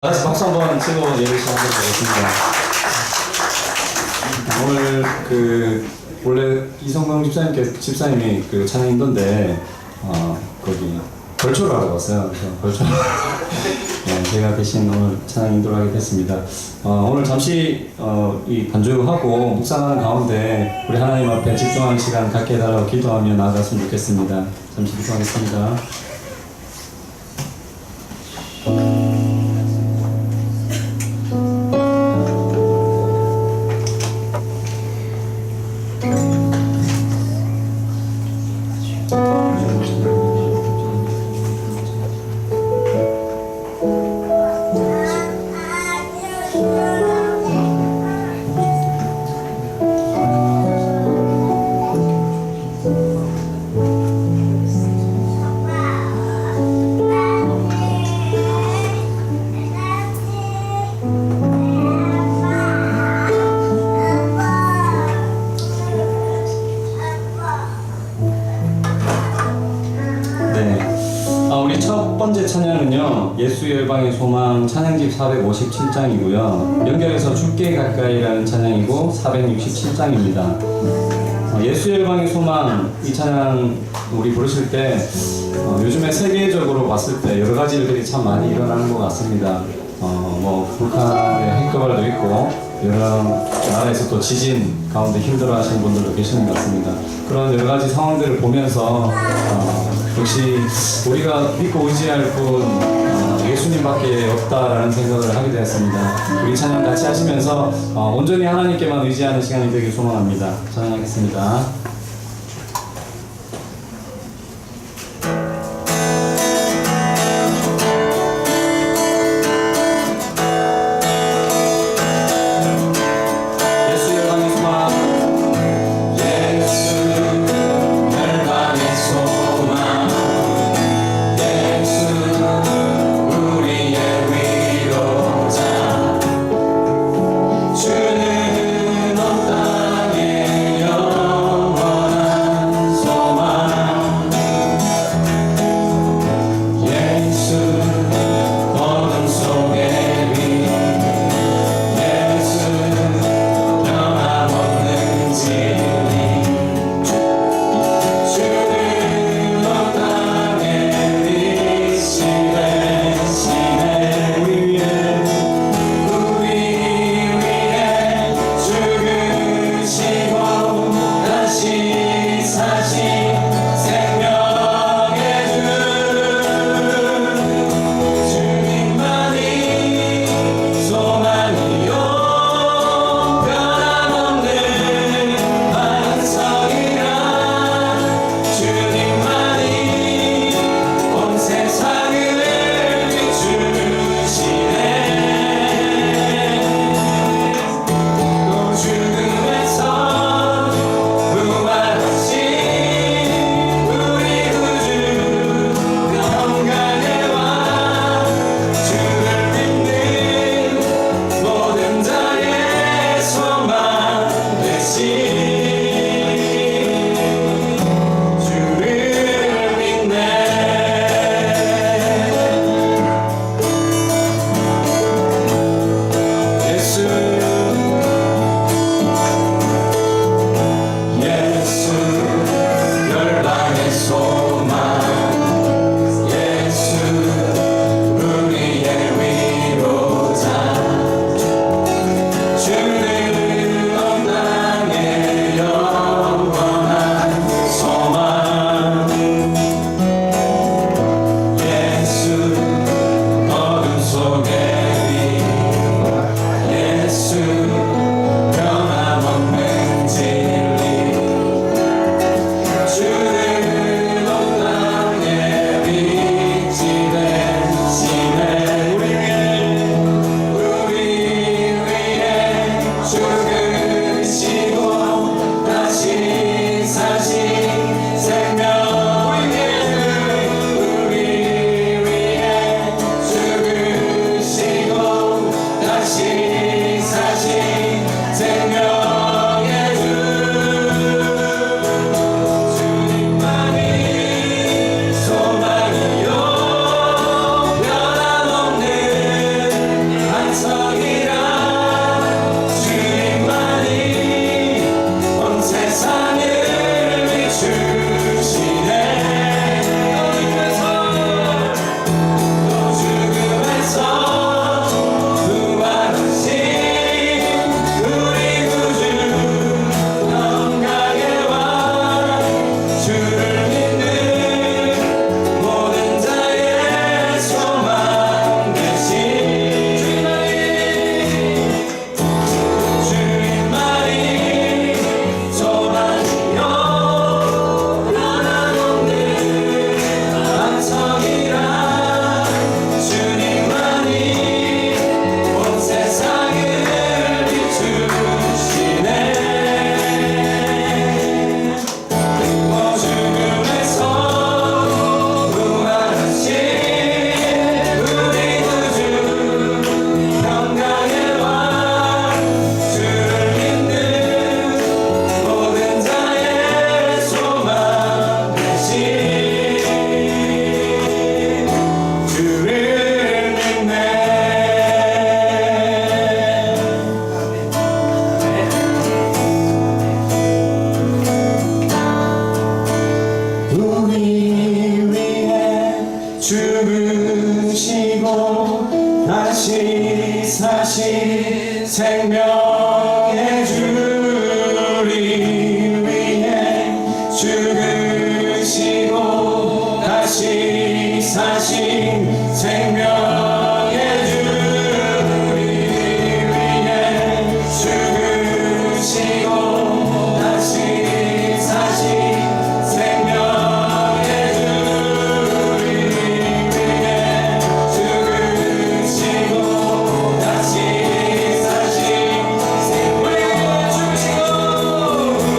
다시 박수 한번 치고 예배 시작하도록 하겠습니다. 오늘 원래 이성광 집사님이 찬양 인도인데 거기 벌초를 하러 왔어요. 그래서 벌초 네, 제가 대신 오늘 찬양 인도를 하게 됐습니다. 오늘 잠시 이 반주하고 묵상하는 가운데 우리 하나님 앞에 집중하는 시간 갖게 해달라고 기도하며 나아갔으면 좋겠습니다. 잠시 기도하겠습니다. 우리 첫 번째 찬양은요, 예수 열방의 소망 찬양집 457장이고요. 연결해서 죽게 가까이라는 찬양이고 467장입니다. 예수 열방의 소망, 이 찬양 우리 부르실 때 요즘에 세계적으로 봤을 때 여러 가지 일들이 참 많이 일어나는 것 같습니다. 불칸의 핵개발도 있고 여러 나라에서 또 지진 가운데 힘들어하시는 분들도 계시는 것 같습니다. 그런 여러 가지 상황들을 보면서 역시 우리가 믿고 의지할 분 예수님밖에 없다라는 생각을 하게 되었습니다. 우리 찬양 같이 하시면서 온전히 하나님께만 의지하는 시간이 되길 소망합니다. 찬양하겠습니다. 주는 온 땅의 영원 다시 사신 생명의 주를 위해 죽으시고 다시 사신 생명의 주를 위해 죽으시고 다시 사신 생명의 주를 위해 죽으시고 다시 사신 생명의 주시고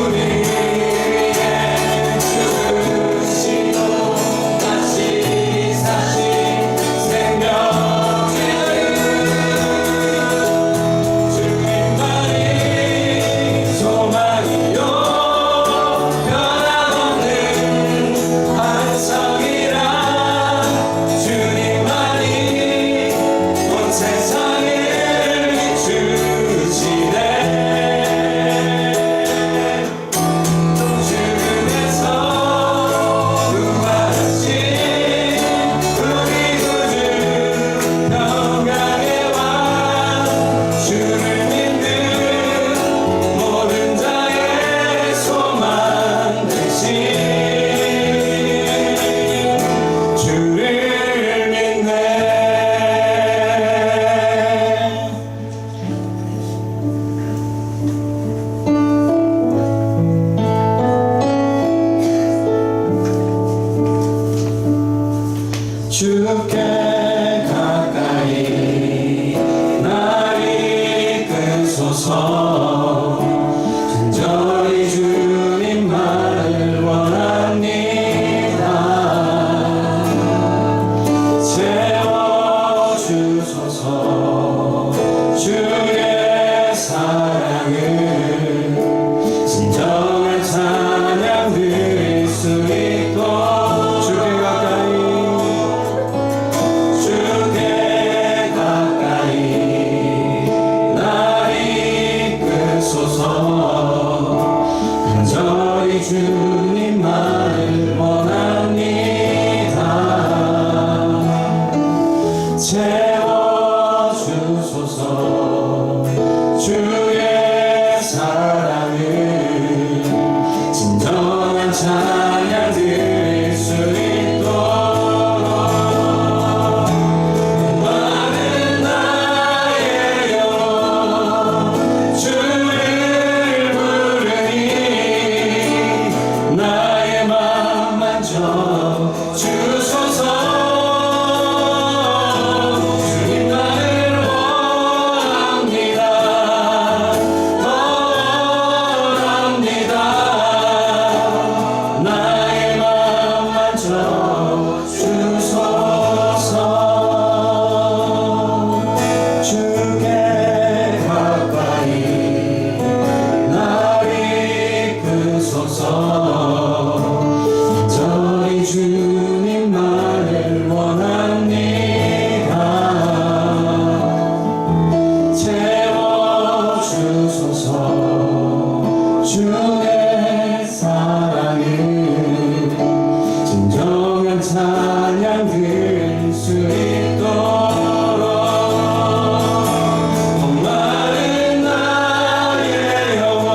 우리 위해 죽으시고 다시 사신 생명의 주님만이 소망이요 변함없는 반석이라 주님만이 온 세상을 비추시네 주님에서 부활하신 우리 구주 평강의 왕 주를 믿는 모든 자의 소망 되신 주를 믿네. 주께 가까이 날 이끄소서 간절히 주님만을 원합니다. 채워주소서 주의 사랑을 진정한 찬양 드릴 수 있도록 주께 가까이 날 이끄소서 간절히 주님만을 원합니다. 채워주소서 주의 사랑을 진정한 찬양 드릴 수 있도록 많은 나의 영혼 주를 부르니 나의 맘 만져 주소서 주님만을 원합니다. 더 원합니다. 나의 맘 만져 주소서 주께 가까이 날 이끄소서 저희 주님만을 원합니다. 채워주소서 주의 사랑을 진정한 찬양 드릴 수 있도록 목마른 나의 영혼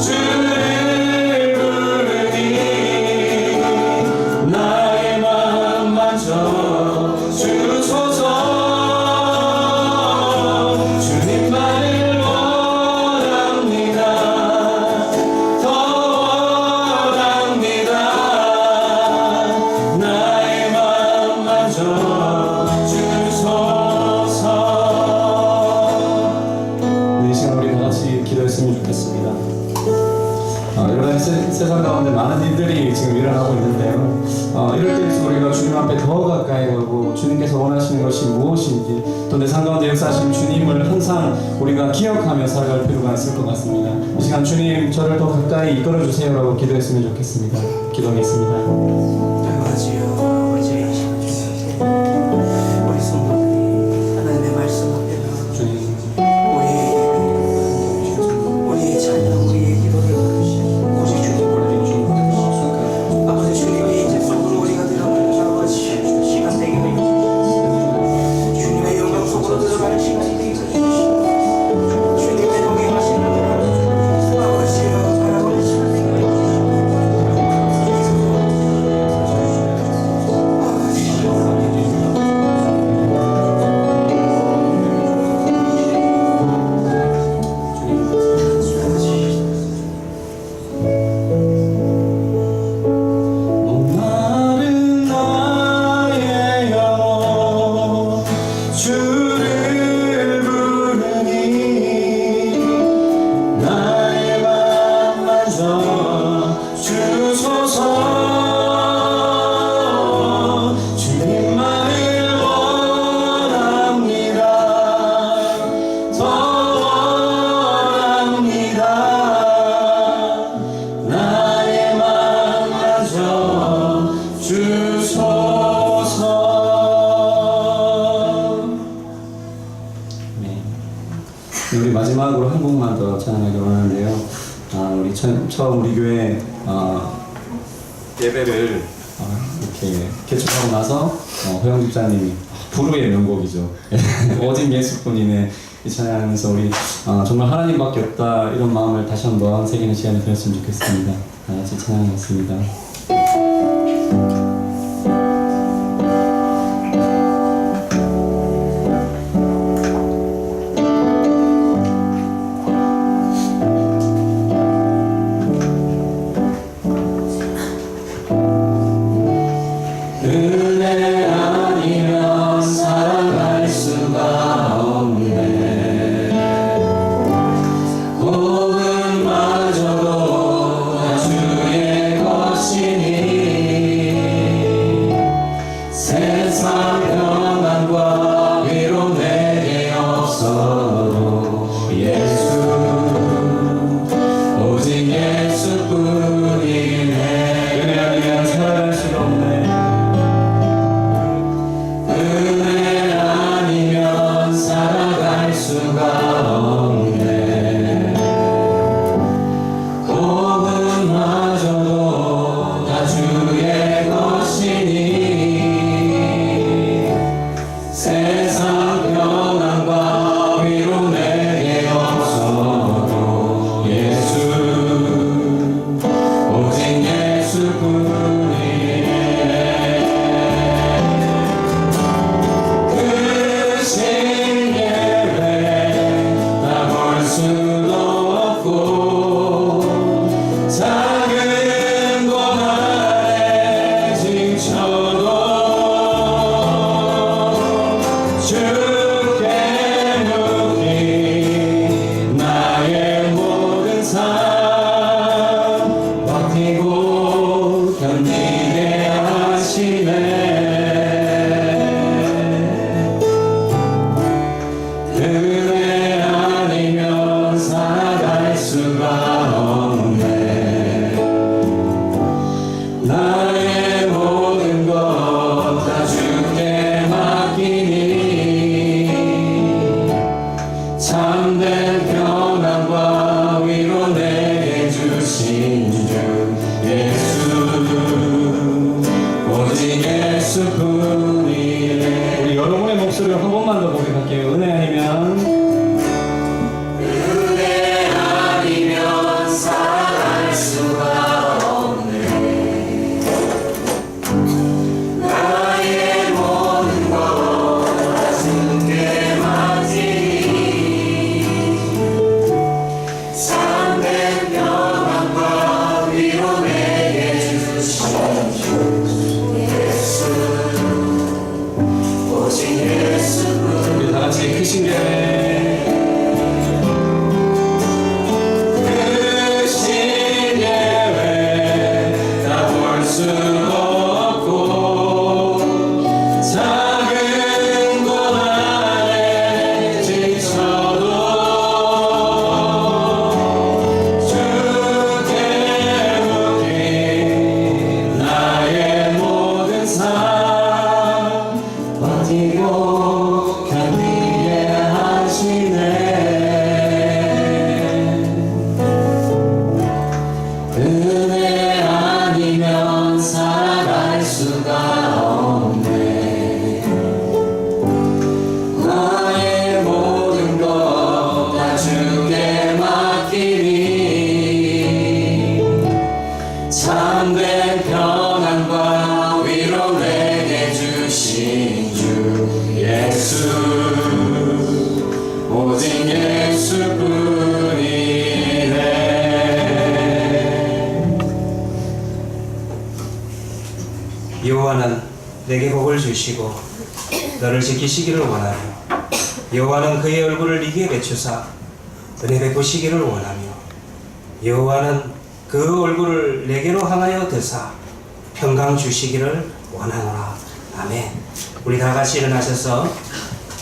주를 부르니 나의 맘 만져 주소서 주님만을 원합니다. 더 원합니다. 나의 맘 만져 주소서. 이 시간 우리 다 같이 기도했으면 좋겠습니다. 여러분 세상 가운데 많은 일들이 지금 일어나고 있는데요. 이럴 때일수록 우리가 주님 앞에 더 가까이 오고 주님께서 원하시는 것이 무엇인지 또 내 삶 가운데 역사하신 주님을 항상 우리가 기억하며 살아갈 필요가 있을 것 같습니다. 이 시간 주님 저를 더 가까이 이끌어주세요라고 기도했으면 좋겠습니다. 기도하겠습니다. 아버지여, 아버지 이 시간 주님 우리 성도들이 하나님의 말씀 앞에 나와 주님 우리의 찬양, 우리의 기도를 받으시고 오직 주님을 아버지 주님이 이제 성도로 우리가 되어가는 아버지 시간 되기를 주님 우리 마지막으로 한 곡만 더 찬양하기 원하는데요. 우리 처음 우리 교회 예배를 이렇게 개척하고 나서 허영 집사님이 불후의 명곡이죠. 오직 예수뿐이네 이 찬양하면서 우리 정말 하나님밖에 없다 이런 마음을 다시 한번 새기는 시간이 되었으면 좋겠습니다. 다 같이 찬양하겠습니다. 은혜 아니면 살아갈 수가 없네. 복음마저도 다 주의 것이니 세상 평안과 위로 내게 없어도 예수 오직 예수뿐이네. 은혜 아니면 살아갈 수가 없네. 은혜 아니면 살아갈 수가 없네. 복음마저도 다 주의 것이니 세상 평안과 위로 내게 없어도 예수 오직 예수뿐이네. 수는 없고 작은 고난에 지쳐도 주께 묻기 나의 모든 삶 버티고 견디게 하시네. 은혜 아니면 살아갈 수가 없네. 나의 모든 것 다 주께 맡기니 참된 평안과 위로 내게 주신 주 예수 오직 예수뿐이네. 우리 여러분의 목소리를 한 번만 더 고백할게요. 은혜 아니면 살아갈 수가 없네. 나의 모든 것 다 주께 맡기니 참된 평안과 위로 내게 주신 주 예수 오직 예수뿐. 우리 다 같이 크신 교회 수 없고 작은 고난에 지쳐도 주께 묻기 나의 모든 삶 버티고 견디게 하시네. 은혜 아니면 살아갈 수가 없네. 나의 모든 것 다 주께 맡기니 참된 평안과 위로 내게 주신 주 예수 오직 예수뿐이네. 여호와는 내게 복을 주시고 너를 지키시기를 원하며 여호와는 그의 얼굴을 네게 비추사 은혜 베푸시기를 원하며 여호와는 그 얼굴을 내게로 향하여 드사 평강 주시기를 원하노라. 아멘. 우리 다 같이 일어나셔서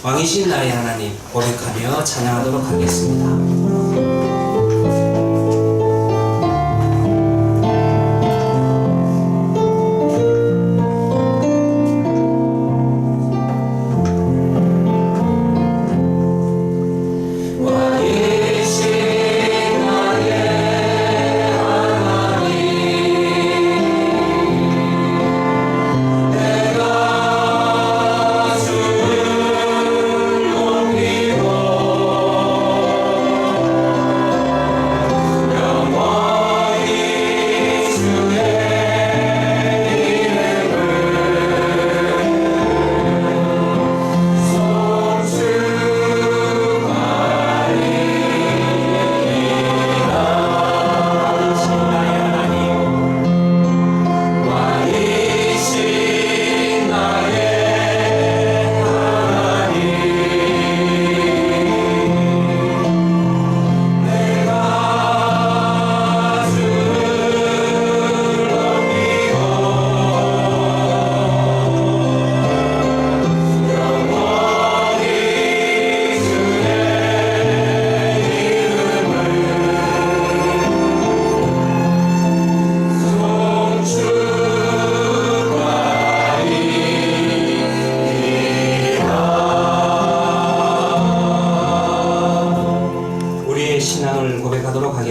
왕이신 나의 하나님 고백하며 찬양하도록 하겠습니다. 왕이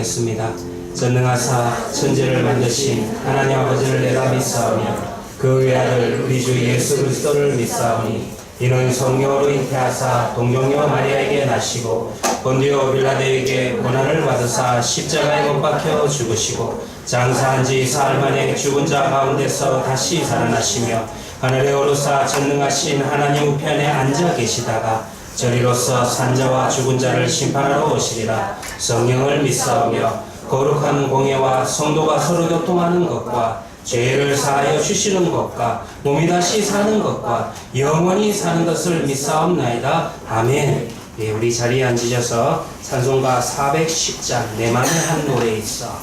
기도하겠습니다. 전능하사 천지를 만드신 하나님 아버지를 내가 믿사오며 그 외아들 우리 주 예수 그리스도를 믿사오니 이는 성령으로 잉태하사 동정녀 마리아에게 나시고 본디오 빌라도에게 고난을 받으사 십자가에 못 박혀 죽으시고 장사한 지 사흘 만에 죽은 자 가운데서 다시 살아나시며 하늘에 오르사 전능하신 하나님 우편에 앉아 계시다가 저리로서 산자와 죽은 자를 심판하러 오시리라. 성령을 믿사오며 거룩한 공예와 성도가 서로 교통하는 것과 죄를 사하여 주시는 것과 몸이 다시 사는 것과 영원히 사는 것을 믿사옵나이다. 아멘. 예, 우리 자리에 앉으셔서 찬송가 410장 내 맘에 한 노래 있어.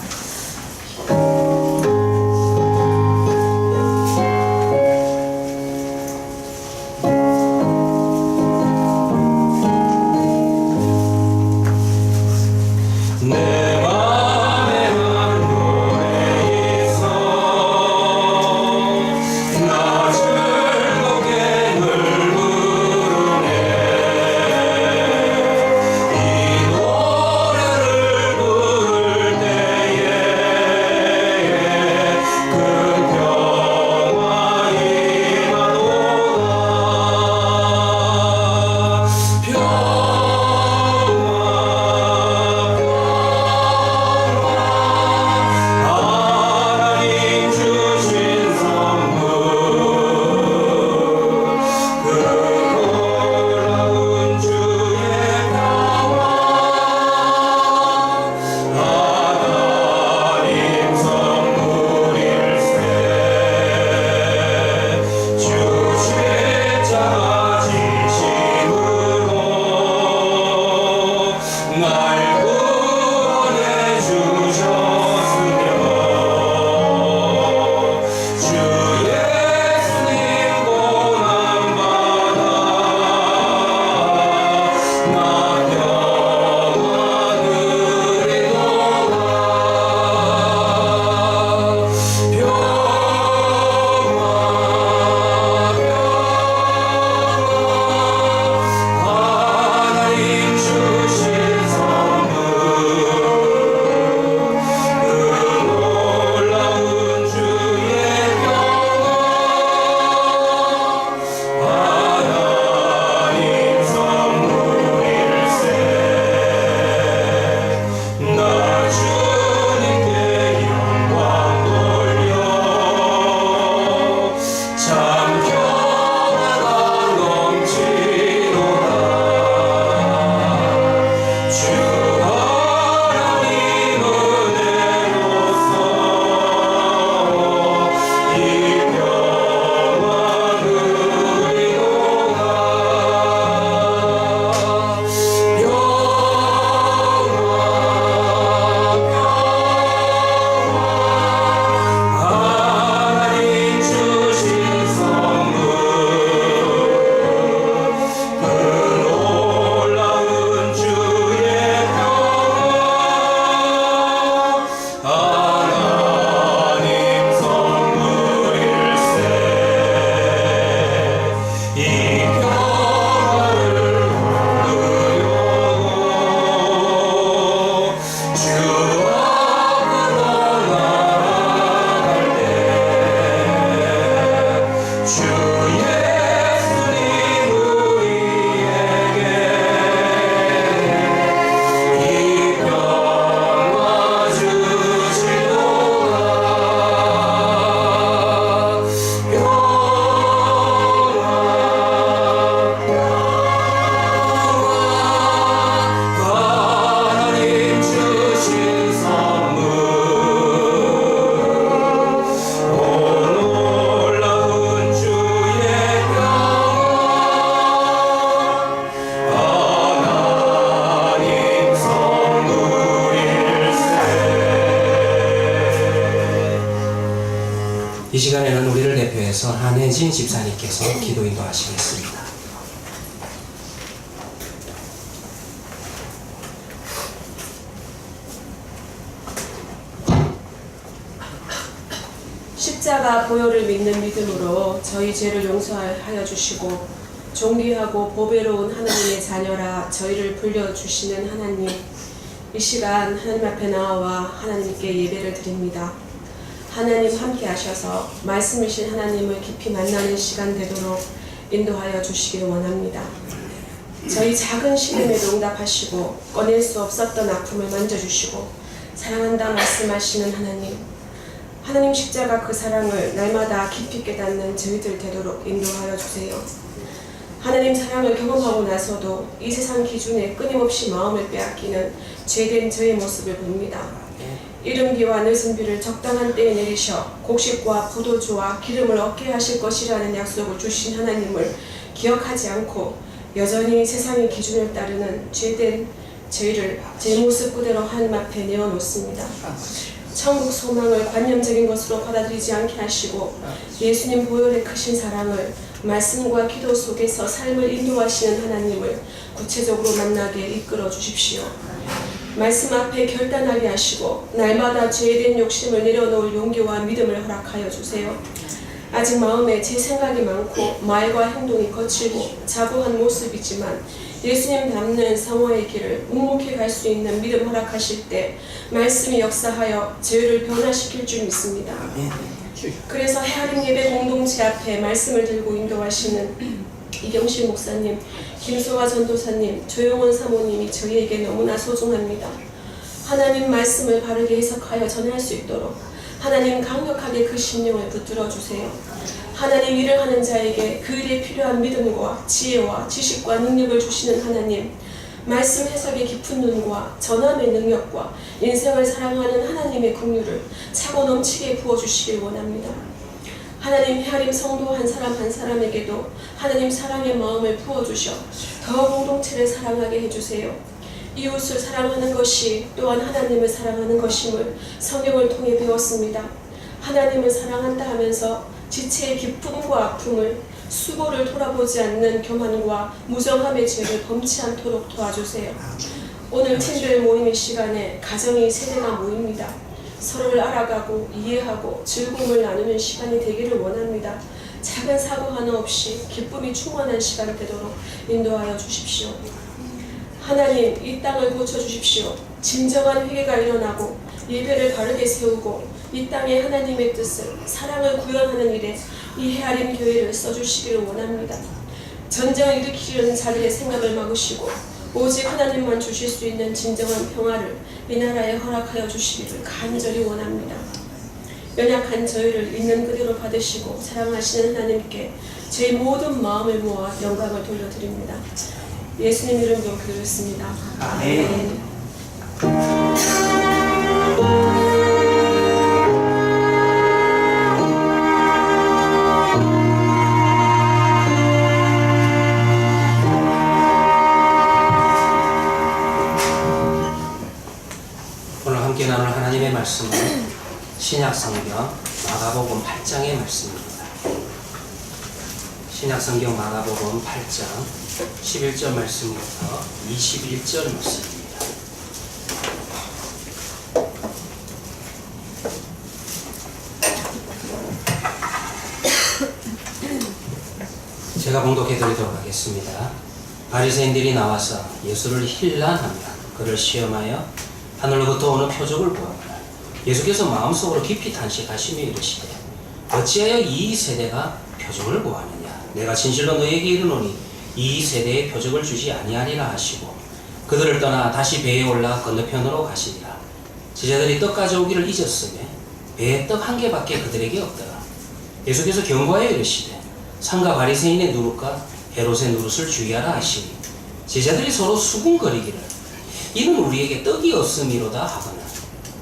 이 시간에는 우리를 대표해서 한혜진 집사님께서 기도 인도하시겠습니다. 십자가 보혈을 믿는 믿음으로 저희 죄를 용서하여 주시고 존귀하고 보배로운 하나님의 자녀라 저희를 불려주시는 하나님, 이 시간 하나님 앞에 나와 하나님께 예배를 드립니다. 하나님 함께 하셔서 말씀이신 하나님을 깊이 만나는 시간 되도록 인도하여 주시길 원합니다. 저희 작은 시름에도 응답하시고 꺼낼 수 없었던 아픔을 만져주시고 사랑한다 말씀하시는 하나님 십자가 그 사랑을 날마다 깊이 깨닫는 저희들 되도록 인도하여 주세요. 하나님 사랑을 경험하고 나서도 이 세상 기준에 끊임없이 마음을 빼앗기는 죄된 저의 모습을 봅니다. 이른 비와 늦은 비를 적당한 때에 내리셔 곡식과 포도주와 기름을 얻게 하실 것이라는 약속을 주신 하나님을 기억하지 않고 여전히 세상의 기준을 따르는 죄된 저희를 제 모습 그대로 하나님 앞에 내어놓습니다. 천국 소망을 관념적인 것으로 받아들이지 않게 하시고 예수님 보혈의 크신 사랑을 말씀과 기도 속에서 삶을 인도하시는 하나님을 구체적으로 만나게 이끌어 주십시오. 말씀 앞에 결단하게 하시고 날마다 죄된 욕심을 내려놓을 용기와 믿음을 허락하여 주세요. 아직 마음에 제 생각이 많고 말과 행동이 거칠고 자고한 모습이지만 예수님 닮는 성화의 길을 묵묵히 갈 수 있는 믿음 허락하실 때 말씀이 역사하여 저희를 변화시킬 줄 믿습니다. 그래서 헤아림 예배 공동체 앞에 말씀을 들고 인도하시는 이경실 목사님, 김소화 전도사님, 조용원 사모님이 저희에게 너무나 소중합니다. 하나님 말씀을 바르게 해석하여 전할 수 있도록 하나님 강력하게 그 심령을 붙들어 주세요. 하나님 일을 하는 자에게 그 일에 필요한 믿음과 지혜와 지식과 능력을 주시는 하나님, 말씀 해석의 깊은 눈과 전함의 능력과 인생을 사랑하는 하나님의 긍휼을 차고 넘치게 부어주시길 원합니다. 하나님 헤아림 성도 한 사람 한 사람에게도 하나님 사랑의 마음을 부어주셔 더 공동체를 사랑하게 해주세요. 이웃을 사랑하는 것이 또한 하나님을 사랑하는 것임을 성경을 통해 배웠습니다. 하나님을 사랑한다 하면서 지체의 기쁨과 아픔을 수고를 돌아보지 않는 교만과 무정함의 죄를 범치 않도록 도와주세요. 오늘 팀들 모임의 시간에 가정의 세대가 모입니다. 서로를 알아가고 이해하고 즐거움을 나누는 시간이 되기를 원합니다. 작은 사고 하나 없이 기쁨이 충만한 시간 되도록 인도하여 주십시오. 하나님, 이 땅을 고쳐주십시오. 진정한 회개가 일어나고 예배를 바르게 세우고 이 땅에 하나님의 뜻을 사랑을 구현하는 일에 이 헤아림 교회를 써주시기를 원합니다. 전쟁을 일으키려는 자들의 생각을 막으시고 오직 하나님만 주실 수 있는 진정한 평화를 이 나라에 허락하여 주시기를 간절히 원합니다. 연약한 저희를 있는 그대로 받으시고 사랑하시는 하나님께 제 모든 마음을 모아 영광을 돌려드립니다. 예수님 이름으로 기도했습니다. 아멘. 오늘 함께 나눌 하나님의 말씀은 신약성경 마가복음 8장의 말씀입니다. 신약성경 마가복음 8장 11절 말씀부터 21절 말씀입니다. 제가 봉독해 드리도록 하겠습니다. 바리새인들이 나와서 예수를 힐난하며 그를 시험하여 하늘로부터 오는 표적을 보았거늘 예수께서 마음속으로 깊이 탄식하시며 이르시되 어찌하여 이 세대가 표적을 보았느냐. 내가 진실로 너희에게 이르노니 이 세대에 표적을 주지 아니하리라 하시고 그들을 떠나 다시 배에 올라 건너편으로 가시니라. 제자들이 떡 가져오기를 잊었으며 배에 떡 한 개밖에 그들에게 없더라. 예수께서 경고하여 이르시되 상가 바리새인의 누룩과 헤롯의 누룩을 주의하라 하시니 제자들이 서로 수군거리기를 이는 우리에게 떡이 없음이로다 하거늘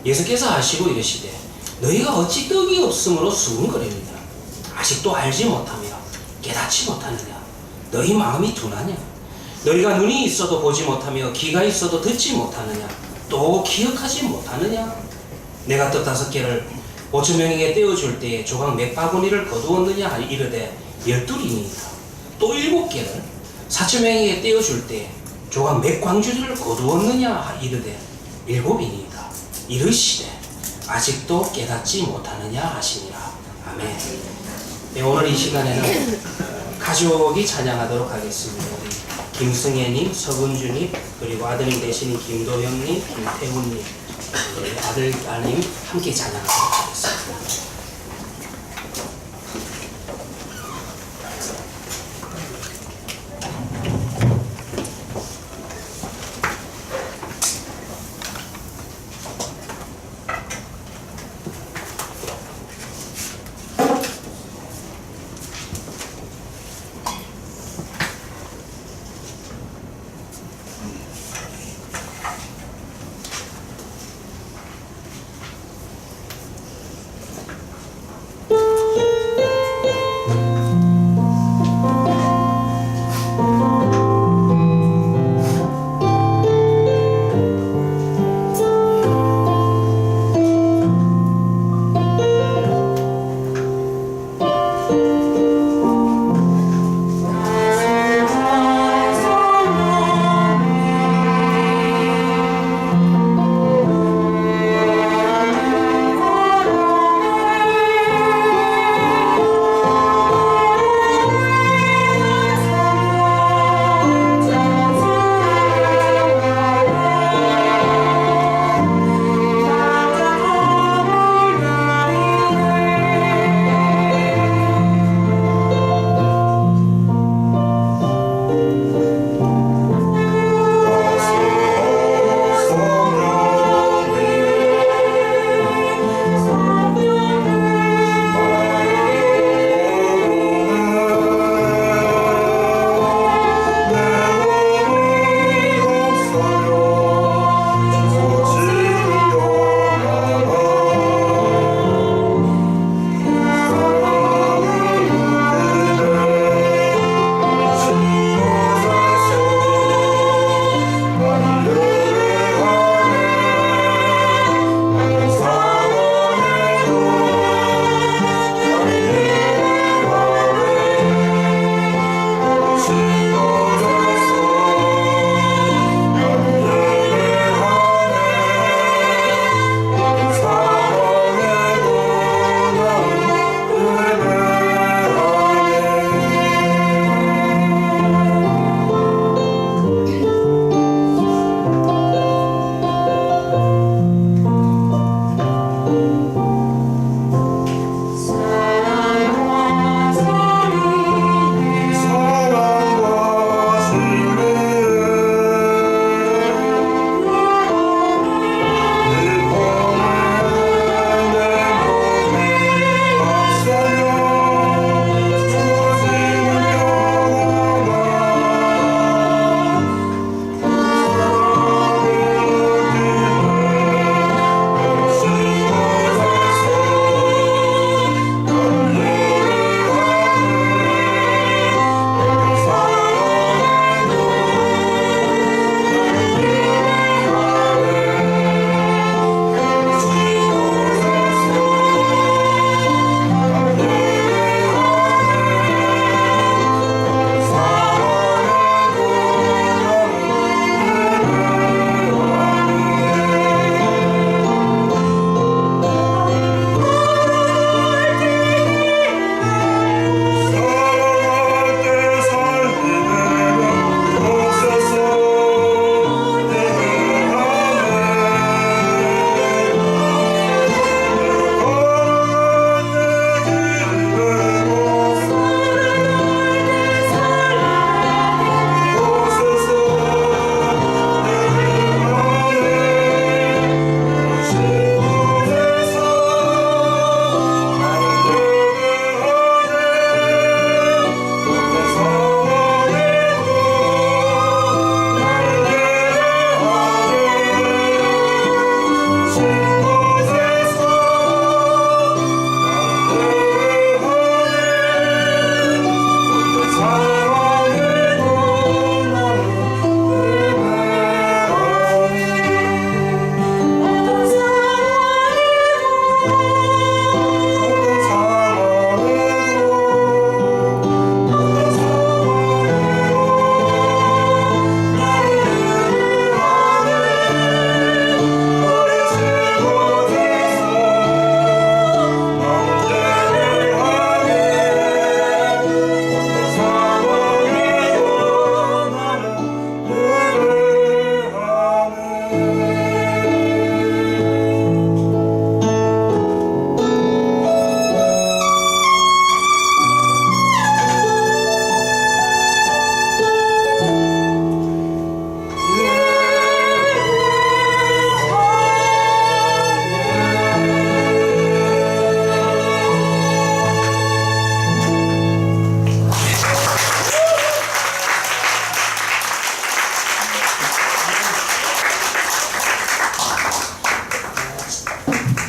예수께서 하시고 이르시되 너희가 어찌 떡이 없음으로 수군거리느냐. 아직도 알지 못하며 깨닫지 못하느냐. 너희 마음이 둔하냐. 너희가 눈이 있어도 보지 못하며 귀가 있어도 듣지 못하느냐. 또 기억하지 못하느냐. 내가 떡 5개를 5,000명에게 떼어줄 때에 조각 몇 바구니를 거두었느냐 이르되 12이니이다. 또 7개를 4,000명에게 떼어줄 때에 조각 몇 광주리를 거두었느냐 이르되 7이니이다. 이르시되 아직도 깨닫지 못하느냐 하시니라. 아멘. 네, 오늘 이 시간에는 가족이 찬양하도록 하겠습니다. 우리 김승혜님, 서근주님, 그리고 아드님 되시는 김도영님, 김태훈님, 아들, 아님 함께 찬양하도록 하겠습니다.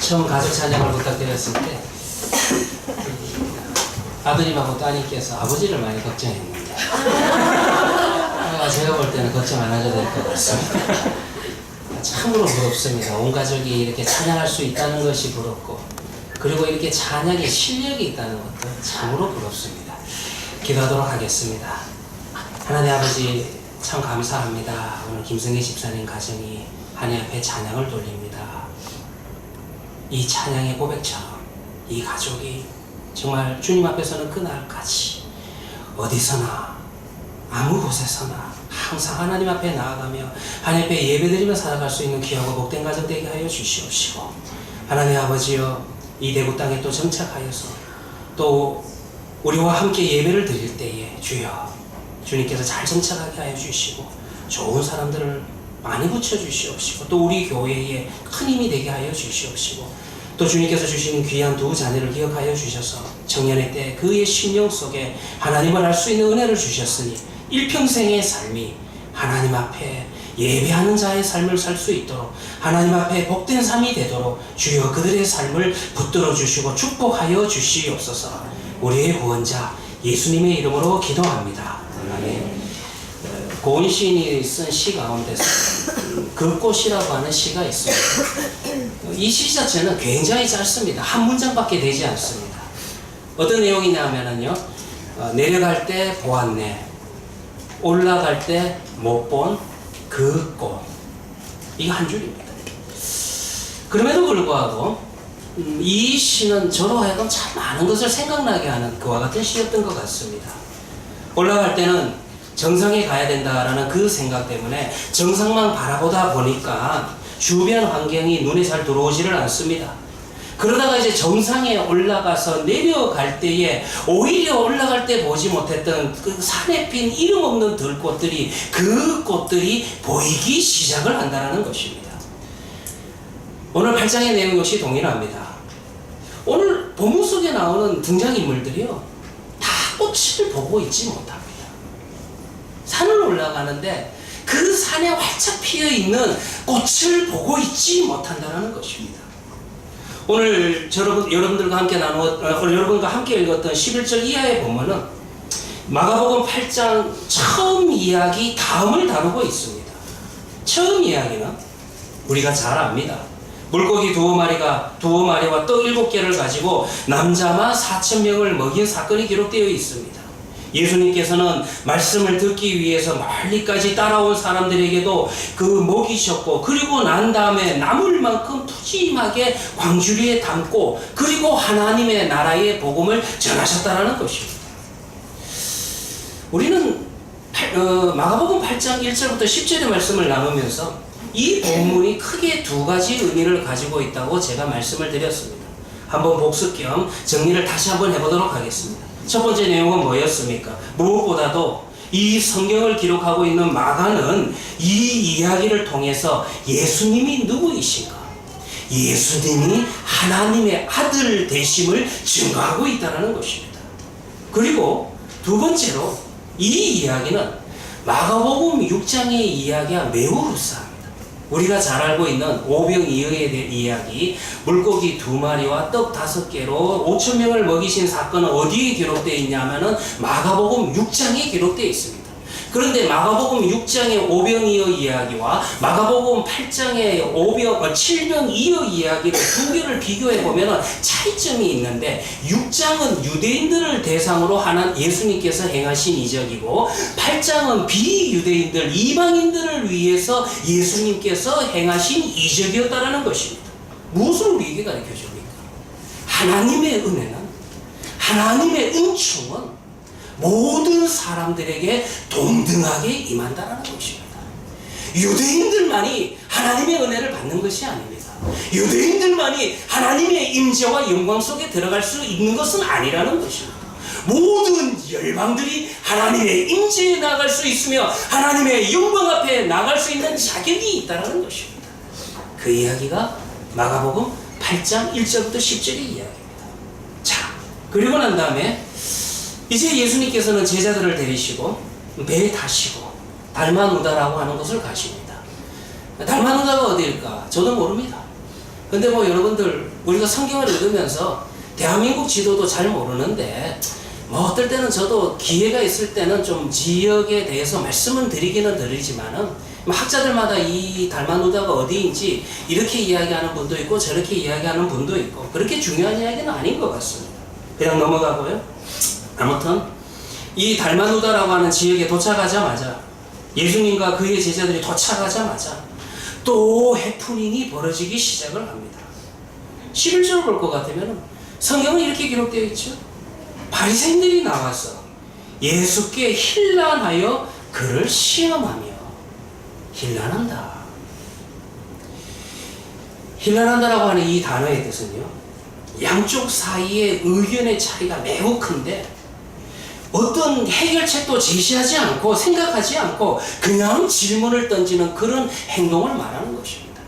처음 가족 찬양을 부탁드렸을 때 아드님하고 따님께서 아버지를 많이 걱정했는데 제가 볼 때는 걱정 안 하셔도 될 것 같습니다. 참으로 부럽습니다. 온 가족이 이렇게 찬양할 수 있다는 것이 부럽고, 그리고 이렇게 찬양의 실력이 있다는 것도 참으로 부럽습니다. 기도하도록 하겠습니다. 하나님 아버지, 참 감사합니다. 오늘 김성희 집사님 가정이 하나님 앞에 찬양을 돌립니다. 이 찬양의 고백처럼 이 가족이 정말 주님 앞에서는 그날까지 어디서나 아무 곳에서나 항상 하나님 앞에 나아가며 하나님 앞에 예배드리며 살아갈 수 있는 귀하고 복된 가정 되게 하여 주시옵시고, 하나님 아버지여, 이 대구 땅에 또 정착하여서 또 우리와 함께 예배를 드릴 때에 주여 주님께서 잘 정착하게 하여 주시고 좋은 사람들을 많이 붙여주시옵시고, 또 우리 교회에 큰 힘이 되게 하여 주시옵시고, 또 주님께서 주시는 귀한 두 자녀를 기억하여 주셔서 청년의 때 그의 심령 속에 하나님을 알 수 있는 은혜를 주셨으니 일평생의 삶이 하나님 앞에 예배하는 자의 삶을 살 수 있도록, 하나님 앞에 복된 삶이 되도록 주여 그들의 삶을 붙들어 주시고 축복하여 주시옵소서. 우리의 구원자 예수님의 이름으로 기도합니다. 아멘. 고은 시인이 쓴 시 가운데서 그 꽃이라고 하는 시가 있습니다. 이 시 자체는 굉장히 짧습니다. 한 문장밖에 되지 않습니다. 어떤 내용이냐 하면은요, 내려갈 때 보았네, 올라갈 때 못 본 그 꽃. 이거 한 줄입니다. 그럼에도 불구하고 이 시는 저로 하여금 참 많은 것을 생각나게 하는 그와 같은 시였던 것 같습니다. 올라갈 때는 정상에 가야 된다라는 그 생각 때문에 정상만 바라보다 보니까 주변 환경이 눈에 잘 들어오지를 않습니다. 그러다가 이제 정상에 올라가서 내려갈 때에 오히려 올라갈 때 보지 못했던 그 산에 핀 이름 없는 들꽃들이, 그 꽃들이 보이기 시작을 한다는 것입니다. 오늘 8장의 내용 역시 동일합니다. 오늘 본문 속에 나오는 등장인물들이요, 다 꽃을 보고 있지 못합니다. 산을 올라가는데 그 산에 활짝 피어있는 꽃을 보고 있지 못한다는 것입니다. 오늘 여러분들과 함께 여러분과 함께 읽었던 11절 이하의 본문은 마가복음 8장 처음 이야기 다음을 다루고 있습니다. 처음 이야기는 우리가 잘 압니다. 물고기 두어 마리와 떡 7개를 가지고 남자만 4,000명을 먹인 사건이 기록되어 있습니다. 예수님께서는 말씀을 듣기 위해서 멀리까지 따라온 사람들에게도 그 먹이셨고, 그리고 난 다음에 남을 만큼 푸짐하게 광주리에 담고, 그리고 하나님의 나라의 복음을 전하셨다는 것입니다. 우리는 마가복음 8장 1절부터 10절의 말씀을 나누면서 이 본문이 크게 두 가지 의미를 가지고 있다고 제가 말씀을 드렸습니다. 한번 복습 겸 정리를 다시 한번 해보도록 하겠습니다. 첫 번째 내용은 뭐였습니까? 무엇보다도 이 성경을 기록하고 있는 마가는 이 이야기를 통해서 예수님이 누구이신가, 예수님이 하나님의 아들 되심을 증거하고 있다는 것입니다. 그리고 두 번째로 이 이야기는 마가복음 6장의 이야기와 매우 흡사합니다. 우리가 잘 알고 있는 오병이어에 대한 이야기, 물고기 2마리와 떡 5개로 5,000명을 먹이신 사건은 어디에 기록되어 있냐면은 마가복음 6장에 기록되어 있습니다. 그런데 마가복음 6장의 오병이어 이야기와 마가복음 8장의 7병이어 이야기를 두 개를 비교해 보면 차이점이 있는데, 6장은 유대인들을 대상으로 하는 예수님께서 행하신 이적이고, 8장은 비유대인들, 이방인들을 위해서 예수님께서 행하신 이적이었다는 것입니다. 무엇을 우리에게 가르쳐 줍니까? 하나님의 은혜는, 하나님의 은총은 모든 사람들에게 동등하게 임한다는 것입니다. 유대인들만이 하나님의 은혜를 받는 것이 아닙니다. 유대인들만이 하나님의 임재와 영광 속에 들어갈 수 있는 것은 아니라는 것입니다. 모든 열방들이 하나님의 임재에 나갈 수 있으며 하나님의 영광 앞에 나갈 수 있는 자격이 있다는 것입니다. 그 이야기가 마가복음 8장 1절부터 10절의 이야기입니다. 자, 그리고 난 다음에 이제 예수님께서는 제자들을 데리시고 배에 타시고 달마누다라고 하는 곳을 가십니다. 달마누다가 어디일까? 저도 모릅니다. 근데 뭐 여러분들 우리가 성경을 읽으면서 대한민국 지도도 잘 모르는데 뭐 어떨 때는 저도 기회가 있을 때는 좀 지역에 대해서 말씀은 드리기는 드리지만은 학자들마다 이 달마누다가 어디인지 이렇게 이야기하는 분도 있고 저렇게 이야기하는 분도 있고 그렇게 중요한 이야기는 아닌 것 같습니다. 그냥 넘어가고요. 아무튼 이 달마누다라고 하는 지역에 도착하자마자 예수님과 그의 제자들이 도착하자마자 또 해프닝이 벌어지기 시작을 합니다. 11절 볼 것 같으면 성경은 이렇게 기록되어 있죠. 바리새인들이 나와서 예수께 힐난하여 그를 시험하며 힐난한다. 힐난한다라고 하는 이 단어의 뜻은요, 양쪽 사이의 의견의 차이가 매우 큰데 어떤 해결책도 제시하지 않고 생각하지 않고 그냥 질문을 던지는 그런 행동을 말하는 것입니다.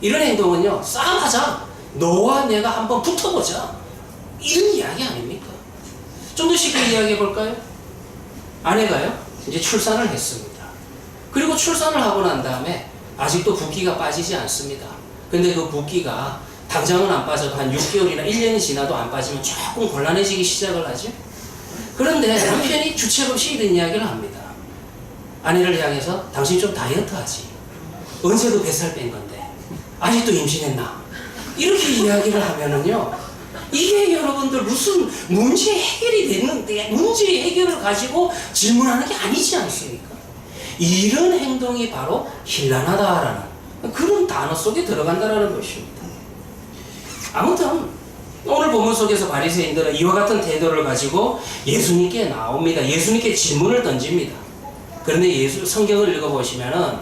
이런 행동은요, 싸움하자, 너와 내가 한번 붙어보자, 이런 이야기 아닙니까? 좀 더 쉽게 이야기해 볼까요? 아내가요, 이제 출산을 했습니다. 그리고 출산을 하고 난 다음에 아직도 붓기가 빠지지 않습니다. 근데 그 붓기가 당장은 안 빠져도 한 6개월이나 1년이 지나도 안 빠지면 조금 곤란해지기 시작을 하죠. 그런데 남편이 주책 없이 이런 이야기를 합니다. 아내를 향해서 당신 좀 다이어트 하지. 언제도 뱃살 뺀 건데 아직도 임신했나? 이렇게 이야기를 하면은요, 이게 여러분들 무슨 문제 해결이 됐는데 문제 해결을 가지고 질문하는 게 아니지 않습니까? 이런 행동이 바로 힐난하다라는 그런 단어 속에 들어간다라는 것입니다. 아무튼 오늘 본문 속에서 바리새인들은 이와 같은 태도를 가지고 예수님께 나옵니다. 예수님께 질문을 던집니다. 그런데 성경을 읽어보시면은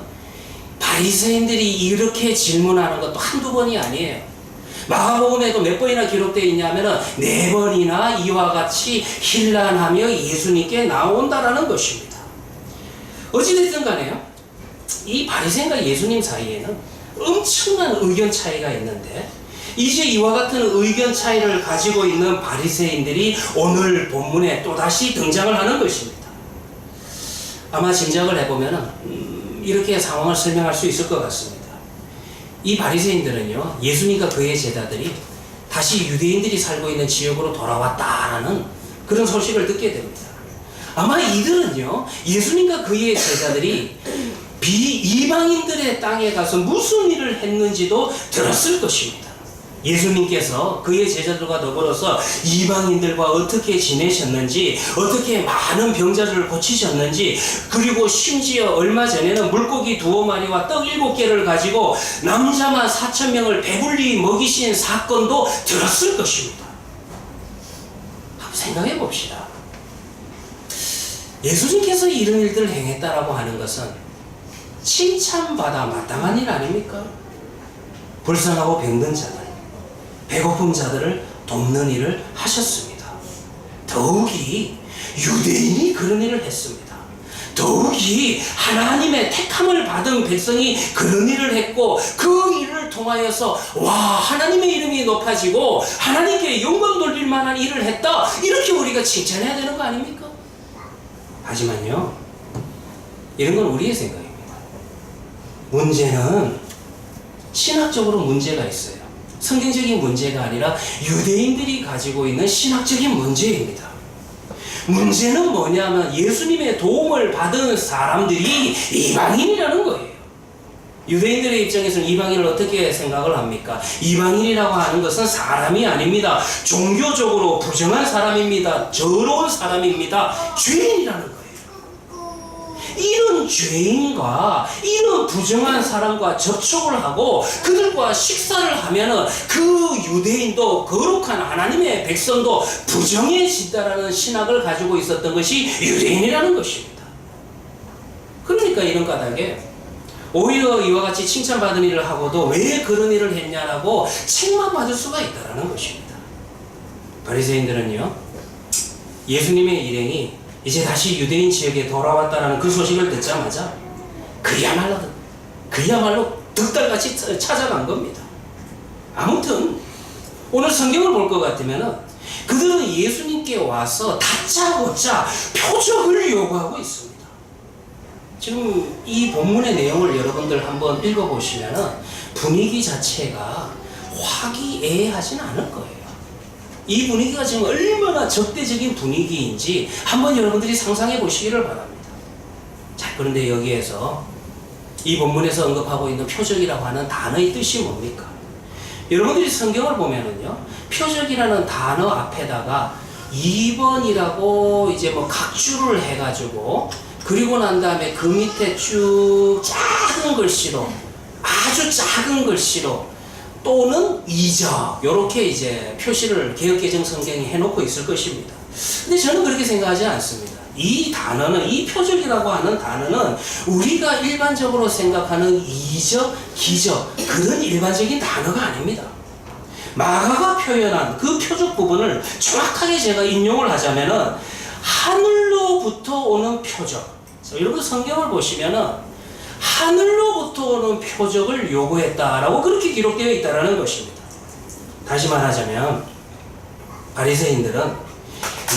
바리새인들이 이렇게 질문하는 것도 한두 번이 아니에요. 마가복음에도 몇 번이나 기록되어 있냐면은 4번이나 이와 같이 힐난하며 예수님께 나온다라는 것입니다. 어찌됐든 간에요, 이 바리새인과 예수님 사이에는 엄청난 의견 차이가 있는데 이제 이와 같은 의견 차이를 가지고 있는 바리새인들이 오늘 본문에 또다시 등장을 하는 것입니다. 아마 짐작을 해보면 이렇게 상황을 설명할 수 있을 것 같습니다. 이 바리새인들은요, 예수님과 그의 제자들이 다시 유대인들이 살고 있는 지역으로 돌아왔다라는 그런 소식을 듣게 됩니다. 아마 이들은요, 예수님과 그의 제자들이 비이방인들의 땅에 가서 무슨 일을 했는지도 들었을 것입니다. 예수님께서 그의 제자들과 더불어서 이방인들과 어떻게 지내셨는지, 어떻게 많은 병자들을 고치셨는지, 그리고 심지어 얼마 전에는 물고기 2마리와 떡 7개를 가지고 남자만 4,000명을 배불리 먹이신 사건도 들었을 것입니다. 한번 생각해 봅시다. 예수님께서 이런 일들을 행했다라고 하는 것은 칭찬받아 마땅한 일 아닙니까? 불쌍하고 병든 자들, 배고픈 자들을 돕는 일을 하셨습니다. 더욱이 유대인이 그런 일을 했습니다. 더욱이 하나님의 택함을 받은 백성이 그런 일을 했고 그 일을 통하여서 와, 하나님의 이름이 높아지고 하나님께 영광 돌릴 만한 일을 했다, 이렇게 우리가 칭찬해야 되는 거 아닙니까? 하지만요, 이런 건 우리의 생각입니다. 문제는 신학적으로 문제가 있어요. 성경적인 문제가 아니라 유대인들이 가지고 있는 신학적인 문제입니다. 문제는 뭐냐면 예수님의 도움을 받은 사람들이 이방인이라는 거예요. 유대인들의 입장에서는 이방인을 어떻게 생각을 합니까? 이방인이라고 하는 것은 사람이 아닙니다. 종교적으로 부정한 사람입니다. 더러운 사람입니다. 죄인이라는 거예요. 이런 죄인과 이런 부정한 사람과 접촉을 하고 그들과 식사를 하면은 그 유대인도 거룩한 하나님의 백성도 부정해진다라는 신학을 가지고 있었던 것이 유대인이라는 것입니다. 그러니까 이런 까닭에 오히려 이와 같이 칭찬받은 일을 하고도 왜 그런 일을 했냐라고 책망받을 수가 있다라는 것입니다. 바리새인들은요, 예수님의 일행이 이제 다시 유대인 지역에 돌아왔다라는 그 소식을 듣자마자 그야말로 득달같이 찾아간 겁니다. 아무튼 오늘 성경을 볼 것 같으면 그들은 예수님께 와서 다짜고짜 표적을 요구하고 있습니다. 지금 이 본문의 내용을 여러분들 한번 읽어보시면 분위기 자체가 화기애애하진 않을 거예요. 이 분위기가 지금 얼마나 적대적인 분위기인지 한번 여러분들이 상상해 보시기를 바랍니다. 자, 그런데 여기에서 이 본문에서 언급하고 있는 표적이라고 하는 단어의 뜻이 뭡니까? 여러분들이 성경을 보면은요, 표적이라는 단어 앞에다가 2번이라고 이제 뭐 각주를 해가지고, 그리고 난 다음에 그 밑에 쭉 작은 글씨로, 아주 작은 글씨로, 또는 이적, 요렇게 이제 표시를 개역개정 성경이 해놓고 있을 것입니다. 근데 저는 그렇게 생각하지 않습니다. 이 단어는, 이 표적이라고 하는 단어는 우리가 일반적으로 생각하는 이적, 기적, 그런 일반적인 단어가 아닙니다. 마가가 표현한 그 표적 부분을 정확하게 제가 인용을 하자면은 하늘로부터 오는 표적. 여러분 성경을 보시면은 하늘로부터 오는 표적을 요구했다라고 그렇게 기록되어 있다라는 것입니다. 다시 말하자면 바리새인들은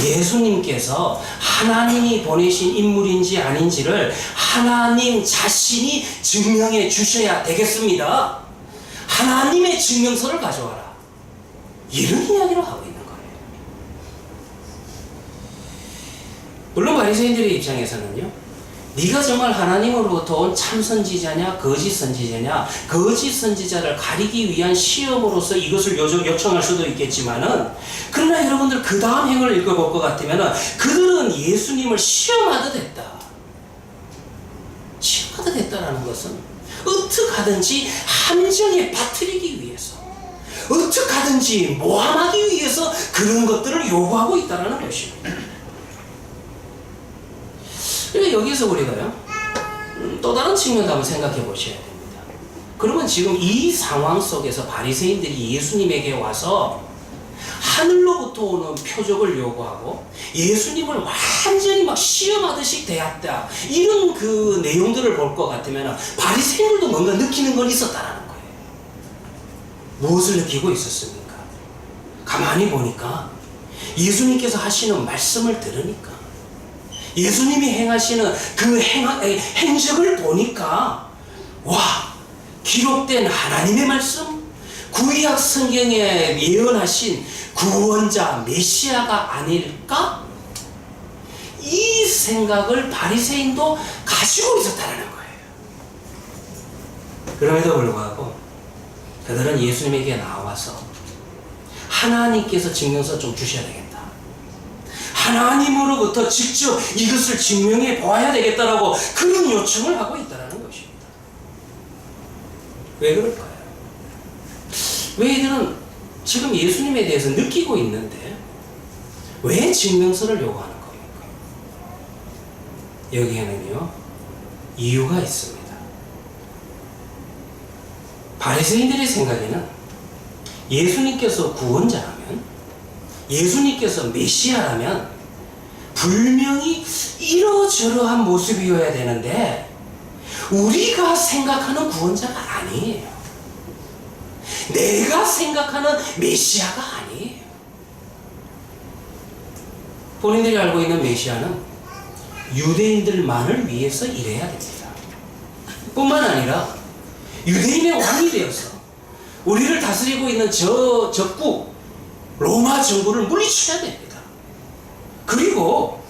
예수님께서 하나님이 보내신 인물인지 아닌지를 하나님 자신이 증명해 주셔야 되겠습니다. 하나님의 증명서를 가져와라. 이런 이야기를 하고 있는 거예요. 물론 바리새인들의 입장에서는요, 네가 정말 하나님으로부터 온 참 선지자냐 거짓 선지자냐, 거짓 선지자를 가리기 위한 시험으로서 이것을 요청할 수도 있겠지만은, 그러나 여러분들 그 다음 행을 읽어볼 것 같으면은 그들은 예수님을 시험하듯 했다. 시험하듯 했다라는 것은 어떻게 하든지 함정에 빠뜨리기 위해서, 어떻게 하든지 모함하기 위해서 그런 것들을 요구하고 있다는 것입니다. 그러니까 여기서 우리가요, 또 다른 측면도 한번 생각해 보셔야 됩니다. 그러면 지금 이 상황 속에서 바리새인들이 예수님에게 와서 하늘로부터 오는 표적을 요구하고 예수님을 완전히 막 시험하듯이 대했다, 이런 그 내용들을 볼 것 같으면 바리새인들도 뭔가 느끼는 건 있었다라는 거예요. 무엇을 느끼고 있었습니까? 가만히 보니까 예수님께서 하시는 말씀을 들으니까, 예수님이 행하시는 그 행적을 보니까, 와, 기록된 하나님의 말씀, 구약 성경에 예언하신 구원자 메시아가 아닐까? 이 생각을 바리새인도 가지고 있었다는 거예요. 그럼에도 불구하고 그들은 예수님에게 나와서 하나님께서 증명서 좀 주셔야 되겠다, 하나님으로부터 직접 이것을 증명해 보아야 되겠다라고 그런 요청을 하고 있다는 것입니다. 왜 그럴까요? 왜 이들은 지금 예수님에 대해서 느끼고 있는데 왜 증명서를 요구하는 겁니까? 여기에는요, 이유가 있습니다. 바리새인들의 생각에는 예수님께서 구원자라면, 예수님께서 메시아라면 분명히 이러저러한 모습이어야 되는데 우리가 생각하는 구원자가 아니에요. 내가 생각하는 메시아가 아니에요. 본인들이 알고 있는 메시아는 유대인들만을 위해서 일해야 됩니다. 뿐만 아니라 유대인의 왕이 되어서 우리를 다스리고 있는 저 적국 로마 정부를 물리쳐야 됩니다. 그리고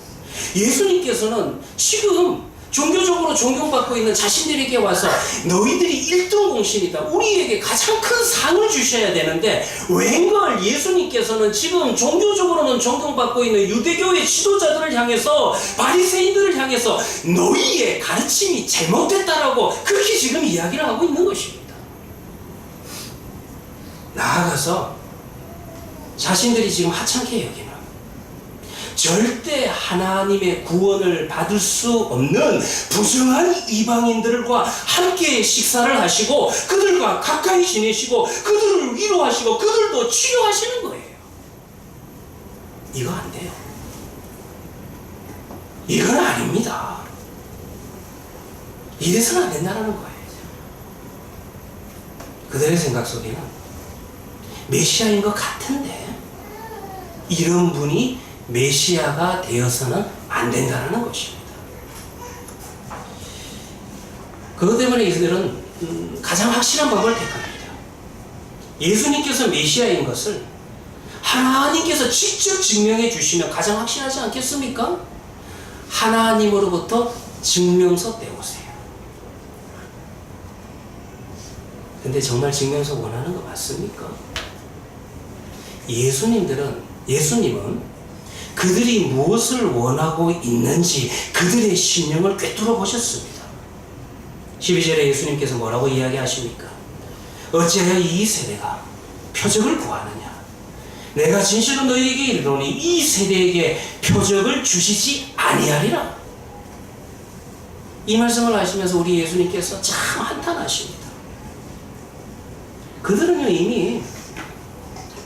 예수님께서는 지금 종교적으로 존경받고 있는 자신들에게 와서 너희들이 1등 공신이다, 우리에게 가장 큰 상을 주셔야 되는데, 웬걸 예수님께서는 지금 종교적으로는 존경받고 있는 유대교의 지도자들을 향해서, 바리새인들을 향해서 너희의 가르침이 잘못됐다라고 그렇게 지금 이야기를 하고 있는 것입니다. 나아가서 자신들이 지금 하찮게 여기는, 절대 하나님의 구원을 받을 수 없는 부정한 이방인들과 함께 식사를 하시고 그들과 가까이 지내시고 그들을 위로하시고 그들도 치료하시는 거예요. 이거 안 돼요. 이건 아닙니다. 이래서는 안 된다는 거예요. 그들의 생각 속에는 메시아인 것 같은데 이런 분이 메시아가 되어서는 안 된다는 것입니다. 그것 때문에 이들은 가장 확실한 방법을 택합니다. 예수님께서 메시아인 것을 하나님께서 직접 증명해 주시면 가장 확실하지 않겠습니까? 하나님으로부터 증명서 떼오세요. 근데 정말 증명서 원하는 거 맞습니까? 예수님은 그들이 무엇을 원하고 있는지 그들의 심령을 꿰뚫어 보셨습니다. 12절에 예수님께서 뭐라고 이야기하십니까? 어찌하여 이 세대가 표적을 구하느냐? 내가 진실로 너희에게 이르노니 이 세대에게 표적을 주시지 아니하리라. 이 말씀을 하시면서 우리 예수님께서 참 한탄하십니다. 그들은요 이미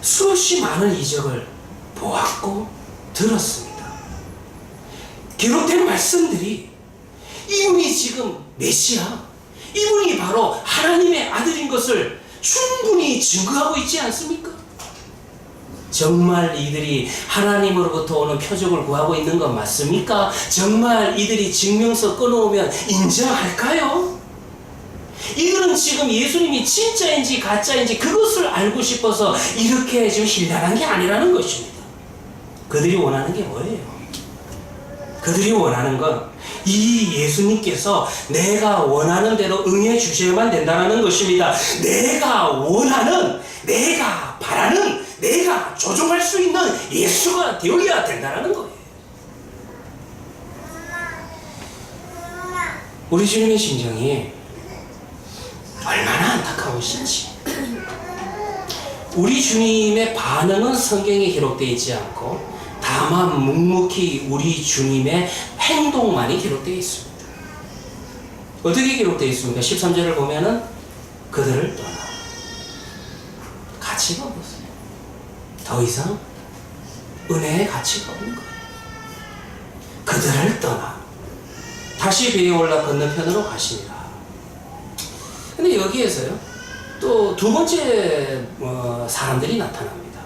수없이 많은 이적을 보았고 들었습니다. 기록된 말씀들이 이분이 지금 메시아, 이분이 바로 하나님의 아들인 것을 충분히 증거하고 있지 않습니까? 정말 이들이 하나님으로부터 오는 표적을 구하고 있는 건 맞습니까? 정말 이들이 증명서 끊어오면 인정할까요? 이들은 지금 예수님이 진짜인지 가짜인지 그것을 알고 싶어서 이렇게 지금 신뢰하는 게 아니라는 것입니다. 그들이 원하는 게 뭐예요? 그들이 원하는 건 이 예수님께서 내가 원하는 대로 응해 주셔야만 된다는 것입니다. 내가 원하는, 내가 바라는, 내가 조종할 수 있는 예수가 되어야 된다는 거예요. 우리 주님의 심정이 얼마나 안타까우신지. 우리 주님의 반응은 성경에 기록되어 있지 않고 다만 묵묵히 우리 주님의 행동만이 기록되어 있습니다. 어떻게 기록되어 있습니까? 13절을 보면은 그들을 떠나 가치가 없어요. 더 이상 은혜의 가치가 없는 거예요. 그들을 떠나 다시 배에 올라 건너편으로 가십니다. 근데 여기에서요 또 두 번째 사람들이 나타납니다.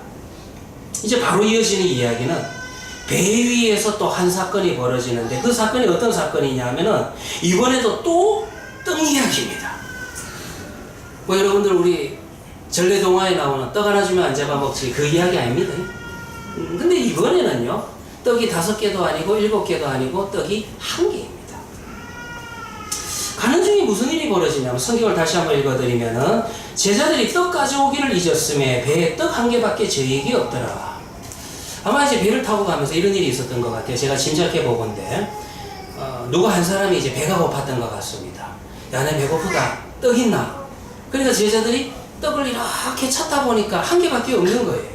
이제 바로 이어지는 이야기는 배 위에서 또 한 사건이 벌어지는데 그 사건이 어떤 사건이냐면은 이번에도 또 떡 이야기입니다. 뭐 여러분들 우리 전래동화에 나오는 떡 하나 주면 안 잡아먹지 그 이야기 아닙니다. 근데 이번에는요 떡이 5개도 아니고 7개도 아니고 떡이 1개입니다. 가는 중에 무슨 일이 벌어지냐면 성경을 다시 한번 읽어드리면은 제자들이 떡 가져오기를 잊었음에 배에 떡 1개밖에 저희에게 없더라. 아마 이제 배를 타고 가면서 이런 일이 있었던 것 같아요. 제가 짐작해 보건데 누가 한 사람이 이제 배가 고팠던 것 같습니다. 야, 내 배고프다. 떡 있나? 그러니까 제자들이 떡을 이렇게 찾다 보니까 1개밖에 없는 거예요.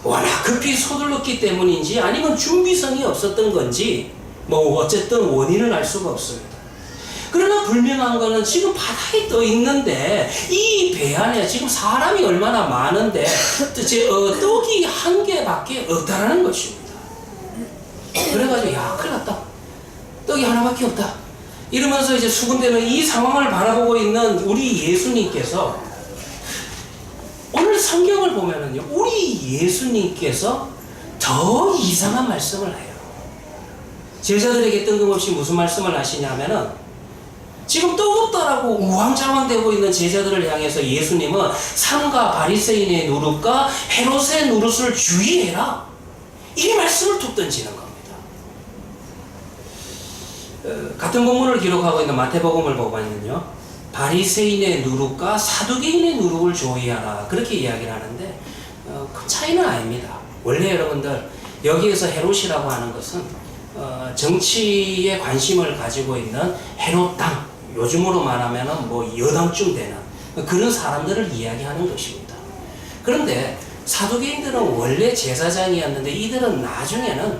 워낙 급히 서둘렀기 때문인지 아니면 준비성이 없었던 건지 뭐 어쨌든 원인을 알 수가 없습니다. 그러나 분명한 거는 지금 바다에 떠 있는데 이 배 안에 지금 사람이 얼마나 많은데 떡이 1개밖에 없다라는 것입니다. 그래가지고 야 큰일 났다. 떡이 하나밖에 없다. 이러면서 이제 수군대는 이 상황을 바라보고 있는 우리 예수님께서 오늘 성경을 보면은요 우리 예수님께서 더 이상한 말씀을 해요. 제자들에게 뜬금없이 무슨 말씀을 하시냐면은 지금 떡 없다라고 우왕좌왕되고 있는 제자들을 향해서 예수님은 삼가 바리새인의 누룩과 헤롯의 누룩을 주의해라. 이 말씀을 툭 던지는 겁니다. 같은 본문을 기록하고 있는 마태복음을 보면요 바리새인의 누룩과 사두개인의 누룩을 조의하라 그렇게 이야기를 하는데 큰 차이는 아닙니다. 원래 여러분들 여기에서 헤롯이라고 하는 것은 정치에 관심을 가지고 있는 헤롯 당 요즘으로 말하면은 뭐 여당쯤 되는 그런 사람들을 이야기하는 것입니다. 그런데 사두개인들은 원래 제사장이었는데 이들은 나중에는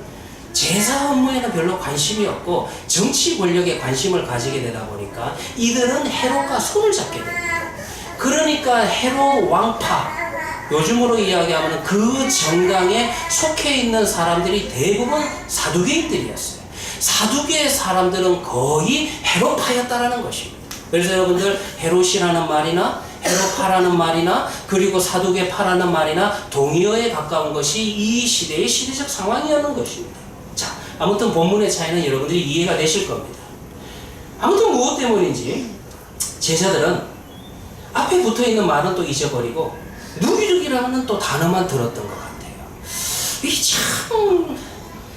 제사 업무에는 별로 관심이 없고 정치 권력에 관심을 가지게 되다 보니까 이들은 헤롯과 손을 잡게 됩니다. 그러니까 헤롯 왕파 요즘으로 이야기하면 그 정당에 속해 있는 사람들이 대부분 사두개인들이었어요. 사두개 사람들은 거의 헤롯파였다라는 것입니다. 그래서 여러분들 헤롯이라는 말이나 헤롯파라는 말이나 그리고 사두개파라는 말이나 동의어에 가까운 것이 이 시대의 시대적 상황이었는 것입니다. 자, 아무튼 본문의 차이는 여러분들이 이해가 되실 겁니다. 아무튼 무엇 때문인지 제자들은 앞에 붙어있는 말은 또 잊어버리고 누기죽이라는 또 단어만 들었던 것 같아요.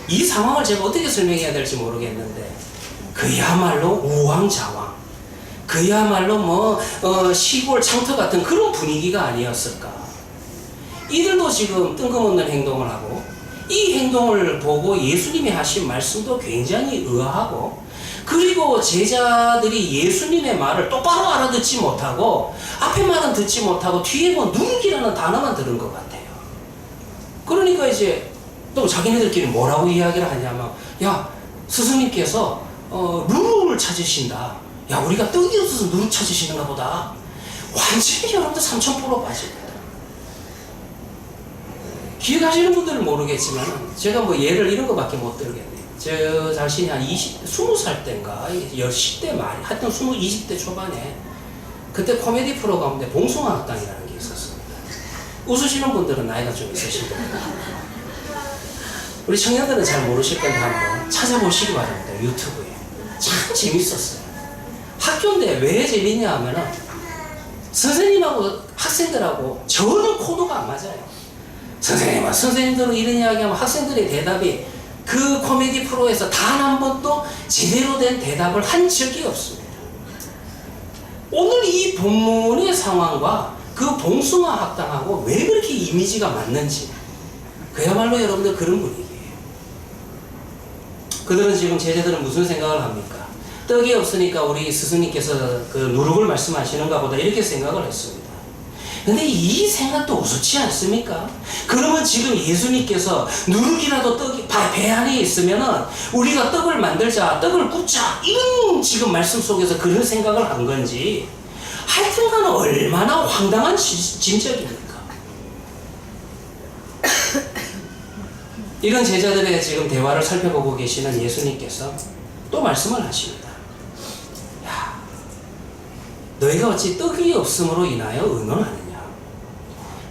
이 상황을 제가 어떻게 설명해야 될지 모르겠는데, 그야말로 우왕좌왕, 그야말로 시골 창터 같은 그런 분위기가 아니었을까. 이들도 지금 뜬금없는 행동을 하고, 이 행동을 보고 예수님이 하신 말씀도 굉장히 의아하고, 그리고 제자들이 예수님의 말을 똑바로 알아듣지 못하고 앞에 말은 듣지 못하고 뒤에 누룩이라는 단어만 들은 것 같아요. 그러니까 이제 또 자기네들끼리 뭐라고 이야기를 하냐면, 야, 스승님께서 누룩을 찾으신다. 야, 우리가 떡이 없어서 누룩 찾으시는가 보다. 완전히 여러분들 3000% 빠집니다. 기억하시는 분들은 모르겠지만 제가 예를 이런 거밖에 못 들겠네요. 저 자신이 한 20살 때인가 10대 말, 하여튼 20대 초반에 그때 코미디 프로 가운데 봉숭아 학당이라는 게 있었습니다. 웃으시는 분들은 나이가 좀 있으신 분들, 우리 청년들은 잘 모르실 건데 한번 찾아보시기 바랍니다. 유튜브에 참 재밌었어요. 학교인데 왜 재밌냐 하면은 선생님하고 학생들하고 전혀 코드가 안 맞아요. 선생님들은 이런 이야기하면 학생들의 대답이 그 코미디 프로에서 단 한 번도 제대로 된 대답을 한 적이 없습니다. 오늘 이 본문의 상황과 그 봉숭아 학당하고 왜 그렇게 이미지가 맞는지, 그야말로 여러분들 그런 분위기예요. 그들은 지금 제자들은 무슨 생각을 합니까? 떡이 없으니까 우리 스승님께서 그 누룩을 말씀하시는가 보다 이렇게 생각을 했습니다. 근데 이 생각도 우습지 않습니까? 그러면 지금 예수님께서 누룩이라도 떡이 배 안에 있으면은 우리가 떡을 만들자, 떡을 굽자, 이런 지금 말씀 속에서 그런 생각을 한 건지, 하여튼간 얼마나 황당한 짐작입니까? 이런 제자들의 지금 대화를 살펴보고 계시는 예수님께서 또 말씀을 하십니다. 야, 너희가 어찌 떡이 없음으로 인하여 의논하느냐?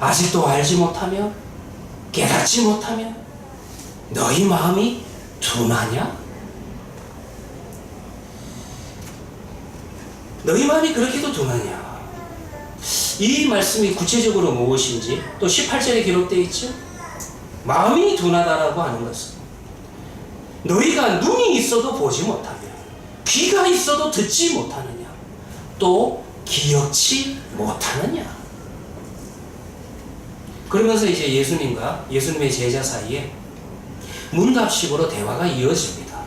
아직도 알지 못하며 깨닫지 못하며 너희 마음이 둔하냐? 너희 마음이 그렇게도 둔하냐? 이 말씀이 구체적으로 무엇인지 또 18절에 기록되어 있죠. 마음이 둔하다라고 하는 것은 너희가 눈이 있어도 보지 못하며 귀가 있어도 듣지 못하느냐, 또 기억치 못하느냐. 그러면서 이제 예수님과 예수님의 제자 사이에 문답식으로 대화가 이어집니다.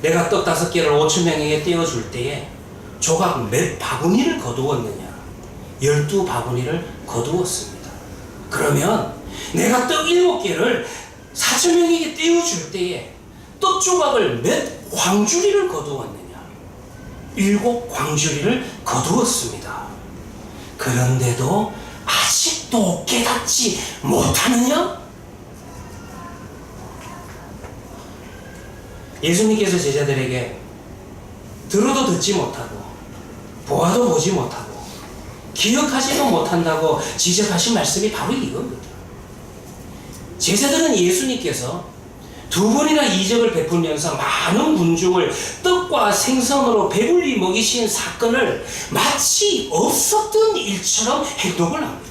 내가 떡 5개를 5,000명에게 떼어줄 때에 조각 몇 바구니를 거두었느냐? 12바구니를 거두었습니다. 그러면 내가 떡 7개를 4,000명에게 떼어줄 때에 떡 조각을 몇 광주리를 거두었느냐? 7광주리를 거두었습니다. 그런데도 아직도 깨닫지 못하느냐? 예수님께서 제자들에게 들어도 듣지 못하고 보아도 보지 못하고 기억하지도 못한다고 지적하신 말씀이 바로 이겁니다. 제자들은 예수님께서 2번이나 이적을 베풀면서 많은 군중을 떡과 생선으로 배불리 먹이신 사건을 마치 없었던 일처럼 행동을 합니다.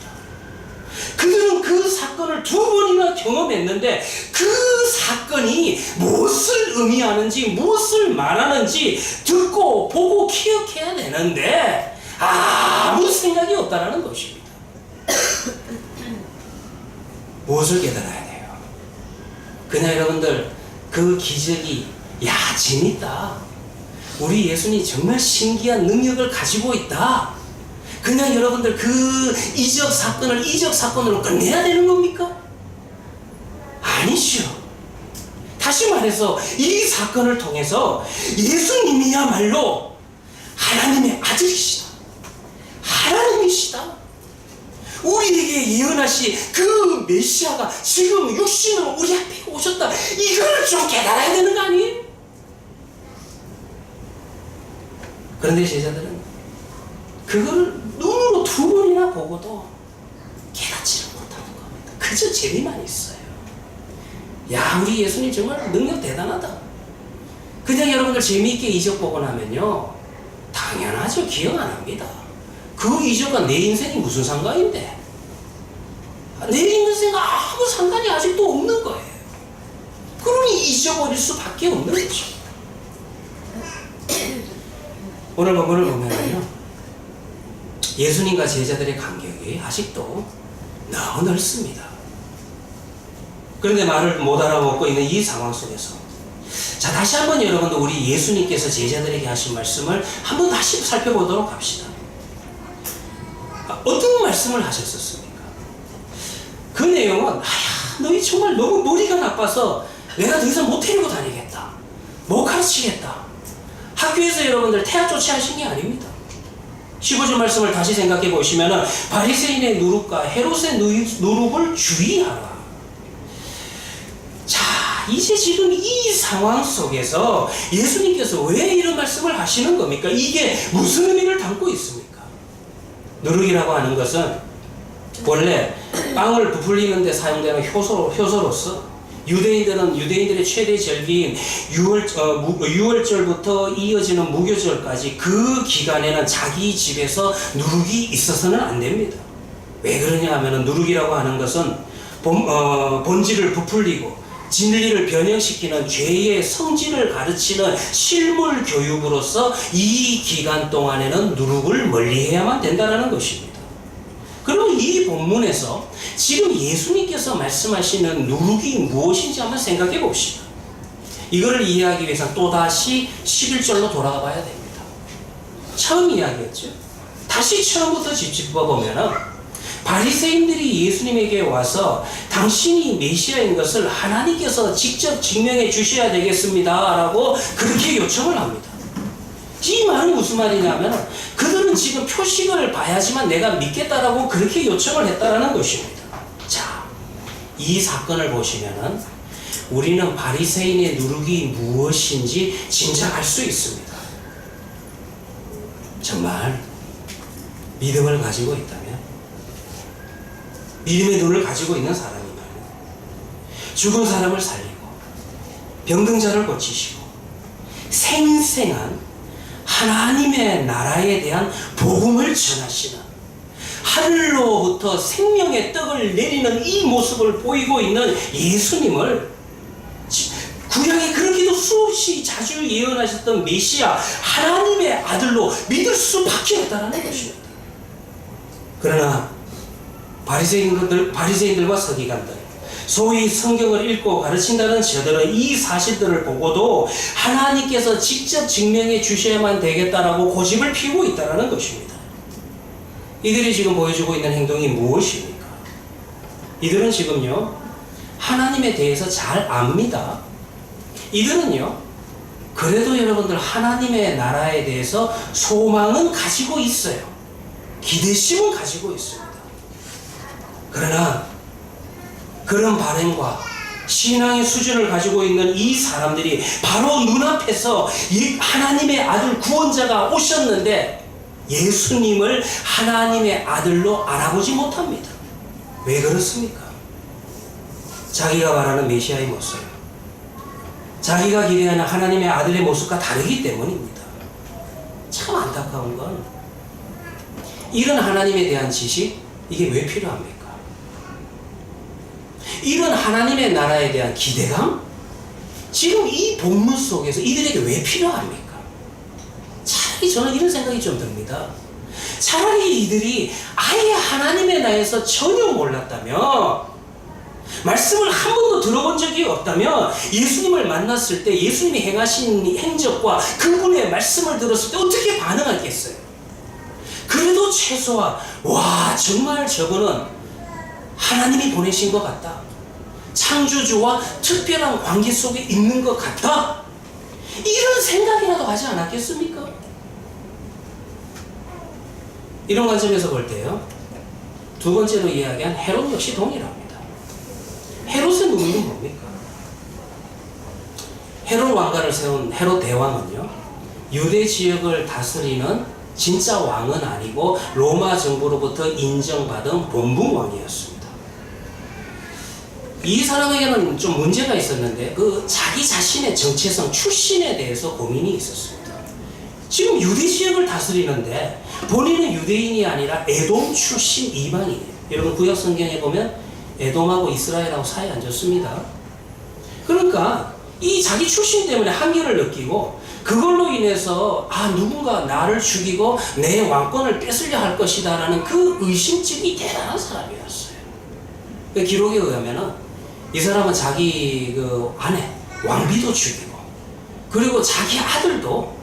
그들은 그 사건을 2번이나 경험했는데 그 사건이 무엇을 의미하는지, 무엇을 말하는지 듣고 보고 기억해야 되는데 아무 생각이 없다라는 것입니다. 무엇을 깨달아야 돼요? 그냥 여러분들 그 기적이, 야, 재밌다, 우리 예수님 정말 신기한 능력을 가지고 있다, 그냥 여러분들 그 이적 사건을 이적 사건으로 끝내야 되는 겁니까? 아니죠. 다시 말해서 이 사건을 통해서 예수님이야말로 하나님의 아들이시다, 하나님이시다, 우리에게 예언하신 그 메시아가 지금 육신으로 우리 앞에 오셨다, 이걸 좀 깨달아야 되는 거 아니에요? 그런데 제자들은 그걸 눈으로 2번이나 보고도 깨닫지를 못하는 겁니다. 그저 재미만 있어요. 야, 우리 예수님 정말 능력 대단하다. 그냥 여러분들 재미있게 이적 보고 나면요, 당연하죠, 기억 안 합니다. 그 이적과 내 인생이 무슨 상관인데? 내리는 생각 아무 상관이 아직도 없는 거예요. 그러니 잊어버릴 수밖에 없는 거죠. 오늘 본문을 보면요, 예수님과 제자들의 간격이 아직도 너무 넓습니다. 그런데 말을 못 알아먹고 있는 이 상황 속에서, 자, 다시 한번 여러분들 우리 예수님께서 제자들에게 하신 말씀을 한번 다시 살펴보도록 합시다. 어떤 말씀을 하셨었습니까? 그 내용은, 너희 정말 너무 머리가 나빠서 내가 더 이상 못 데리고 다니겠다, 못 가르치겠다. 학교에서 여러분들 태학 조치하신 게 아닙니다. 15절 말씀을 다시 생각해 보시면 바리새인의 누룩과 헤롯의 누룩을 주의하라. 자, 이제 지금 이 상황 속에서 예수님께서 왜 이런 말씀을 하시는 겁니까? 이게 무슨 의미를 담고 있습니까? 누룩이라고 하는 것은 원래 빵을 부풀리는 데 사용되는 효소로서 유대인들의 최대 절기인 6월절부터 이어지는 무교절까지 그 기간에는 자기 집에서 누룩이 있어서는 안 됩니다. 왜 그러냐 하면 누룩이라고 하는 것은 본질을 부풀리고 진리를 변형시키는 죄의 성질을 가르치는 실물 교육으로서 이 기간 동안에는 누룩을 멀리해야만 된다는 것입니다. 그러면 이 본문에서 지금 예수님께서 말씀하시는 누룩이 무엇인지 한번 생각해 봅시다. 이거를 이해하기 위해서 또다시 11절로 돌아가 봐야 됩니다. 처음 이야기였죠. 다시 처음부터 짚어보면 바리새인들이 예수님에게 와서 당신이 메시아인 것을 하나님께서 직접 증명해 주셔야 되겠습니다 라고 그렇게 요청을 합니다. 이 말은 무슨 말이냐면 그들은 지금 표식을 봐야지만 내가 믿겠다라고 그렇게 요청을 했다라는 것입니다. 자, 이 사건을 보시면은 우리는 바리새인의 누룩이 무엇인지 진짜 알 수 있습니다. 정말 믿음을 가지고 있다면, 믿음의 눈을 가지고 있는 사람이면 죽은 사람을 살리고 병든 자를 고치시고 생생한 하나님의 나라에 대한 복음을 전하시는, 하늘로부터 생명의 떡을 내리는 이 모습을 보이고 있는 예수님을, 구약에 그렇게도 수없이 자주 예언하셨던 메시아 하나님의 아들로 믿을 수밖에 없다는 것입니다. 그러나 바리새인들과 서기관들, 소위 성경을 읽고 가르친다는 저들은 이 사실들을 보고도 하나님께서 직접 증명해 주셔야만 되겠다라고 고집을 피우고 있다는 것입니다. 이들이 지금 보여주고 있는 행동이 무엇입니까? 이들은 지금요, 하나님에 대해서 잘 압니다. 이들은요, 그래도 여러분들 하나님의 나라에 대해서 소망은 가지고 있어요. 기대심은 가지고 있습니다. 그러나 그런 바램과 신앙의 수준을 가지고 있는 이 사람들이 바로 눈앞에서 하나님의 아들 구원자가 오셨는데 예수님을 하나님의 아들로 알아보지 못합니다. 왜 그렇습니까? 자기가 말하는 메시아의 모습, 자기가 기대하는 하나님의 아들의 모습과 다르기 때문입니다. 참 안타까운 건 이런 하나님에 대한 지식, 이게 왜 필요합니까? 이런 하나님의 나라에 대한 기대감? 지금 이 본문 속에서 이들에게 왜 필요합니까? 차라리 저는 이런 생각이 좀 듭니다. 차라리 이들이 아예 하나님의 나라에서 전혀 몰랐다면, 말씀을 한 번도 들어본 적이 없다면, 예수님을 만났을 때 예수님이 행하신 행적과 그분의 말씀을 들었을 때 어떻게 반응하겠어요? 그래도 최소한 와, 정말 저분은 하나님이 보내신 것 같다, 창조주와 특별한 관계 속에 있는 것 같다, 이런 생각이라도 하지 않았겠습니까? 이런 관점에서 볼 때요, 두 번째로 이야기한 헤롯 역시 동일합니다. 헤롯의 누룩은 뭡니까? 헤롯 왕가를 세운 헤롯 대왕은요, 유대 지역을 다스리는 진짜 왕은 아니고 로마 정부로부터 인정받은 본분 왕이었습니다. 이 사람에게는 좀 문제가 있었는데 그 자기 자신의 정체성, 출신에 대해서 고민이 있었습니다. 지금 유대 지역을 다스리는데 본인은 유대인이 아니라 에돔 출신 이방인이에요. 여러분 구약 성경에 보면 에돔하고 이스라엘하고 사이 안 좋습니다. 그러니까 이 자기 출신 때문에 한계를 느끼고 그걸로 인해서 누군가 나를 죽이고 내 왕권을 뺏으려 할 것이다 라는 그 의심증이 대단한 사람이었어요. 그 기록에 의하면은 이 사람은 자기 그 아내 왕비도 죽이고 그리고 자기 아들도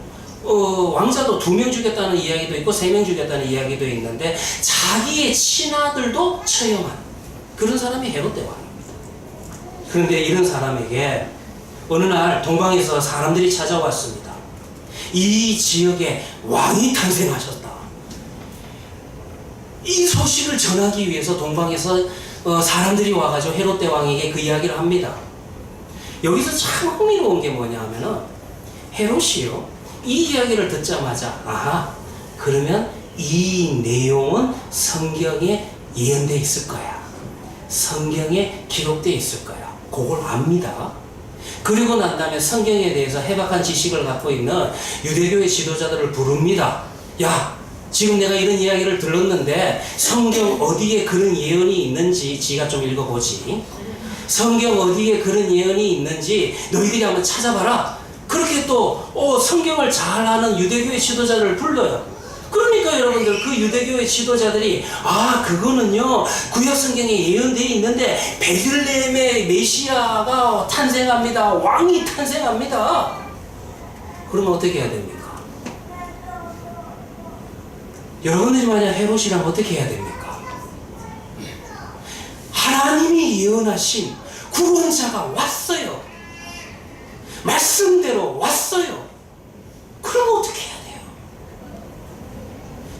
왕자도 2명 죽였다는 이야기도 있고 3명 죽였다는 이야기도 있는데 자기의 친아들도 처형한 그런 사람이 헤롯 대왕입니다. 그런데 이런 사람에게 어느 날 동방에서 사람들이 찾아왔습니다. 이 지역에 왕이 탄생하셨다. 이 소식을 전하기 위해서 동방에서 사람들이 와가지고 헤롯 대왕에게 그 이야기를 합니다. 여기서 참 흥미로운 게 뭐냐 하면은 헤롯이요 이 이야기를 듣자마자 그러면 이 내용은 성경에 예언되어 있을 거야. 성경에 기록되어 있을 거야. 그걸 압니다. 그리고 난 다음에 성경에 대해서 해박한 지식을 갖고 있는 유대교의 지도자들을 부릅니다. 야, 지금 내가 이런 이야기를 들었는데 성경 어디에 그런 예언이 있는지 지가 좀 읽어보지. 성경 어디에 그런 예언이 있는지 너희들이 한번 찾아봐라. 그렇게 또 성경을 잘 아는 유대교의 지도자들을 불러요. 그러니까 여러분들 그 유대교의 지도자들이 그거는요 구약 성경에 예언되어 있는데 베들레헴의 메시아가 탄생합니다. 왕이 탄생합니다. 그러면 어떻게 해야 됩니까? 여러분들이 만약 헤롯이라면 어떻게 해야 됩니까? 하나님이 예언하신 구원자가 왔어요. 말씀대로 왔어요. 그럼 어떻게 해야 돼요?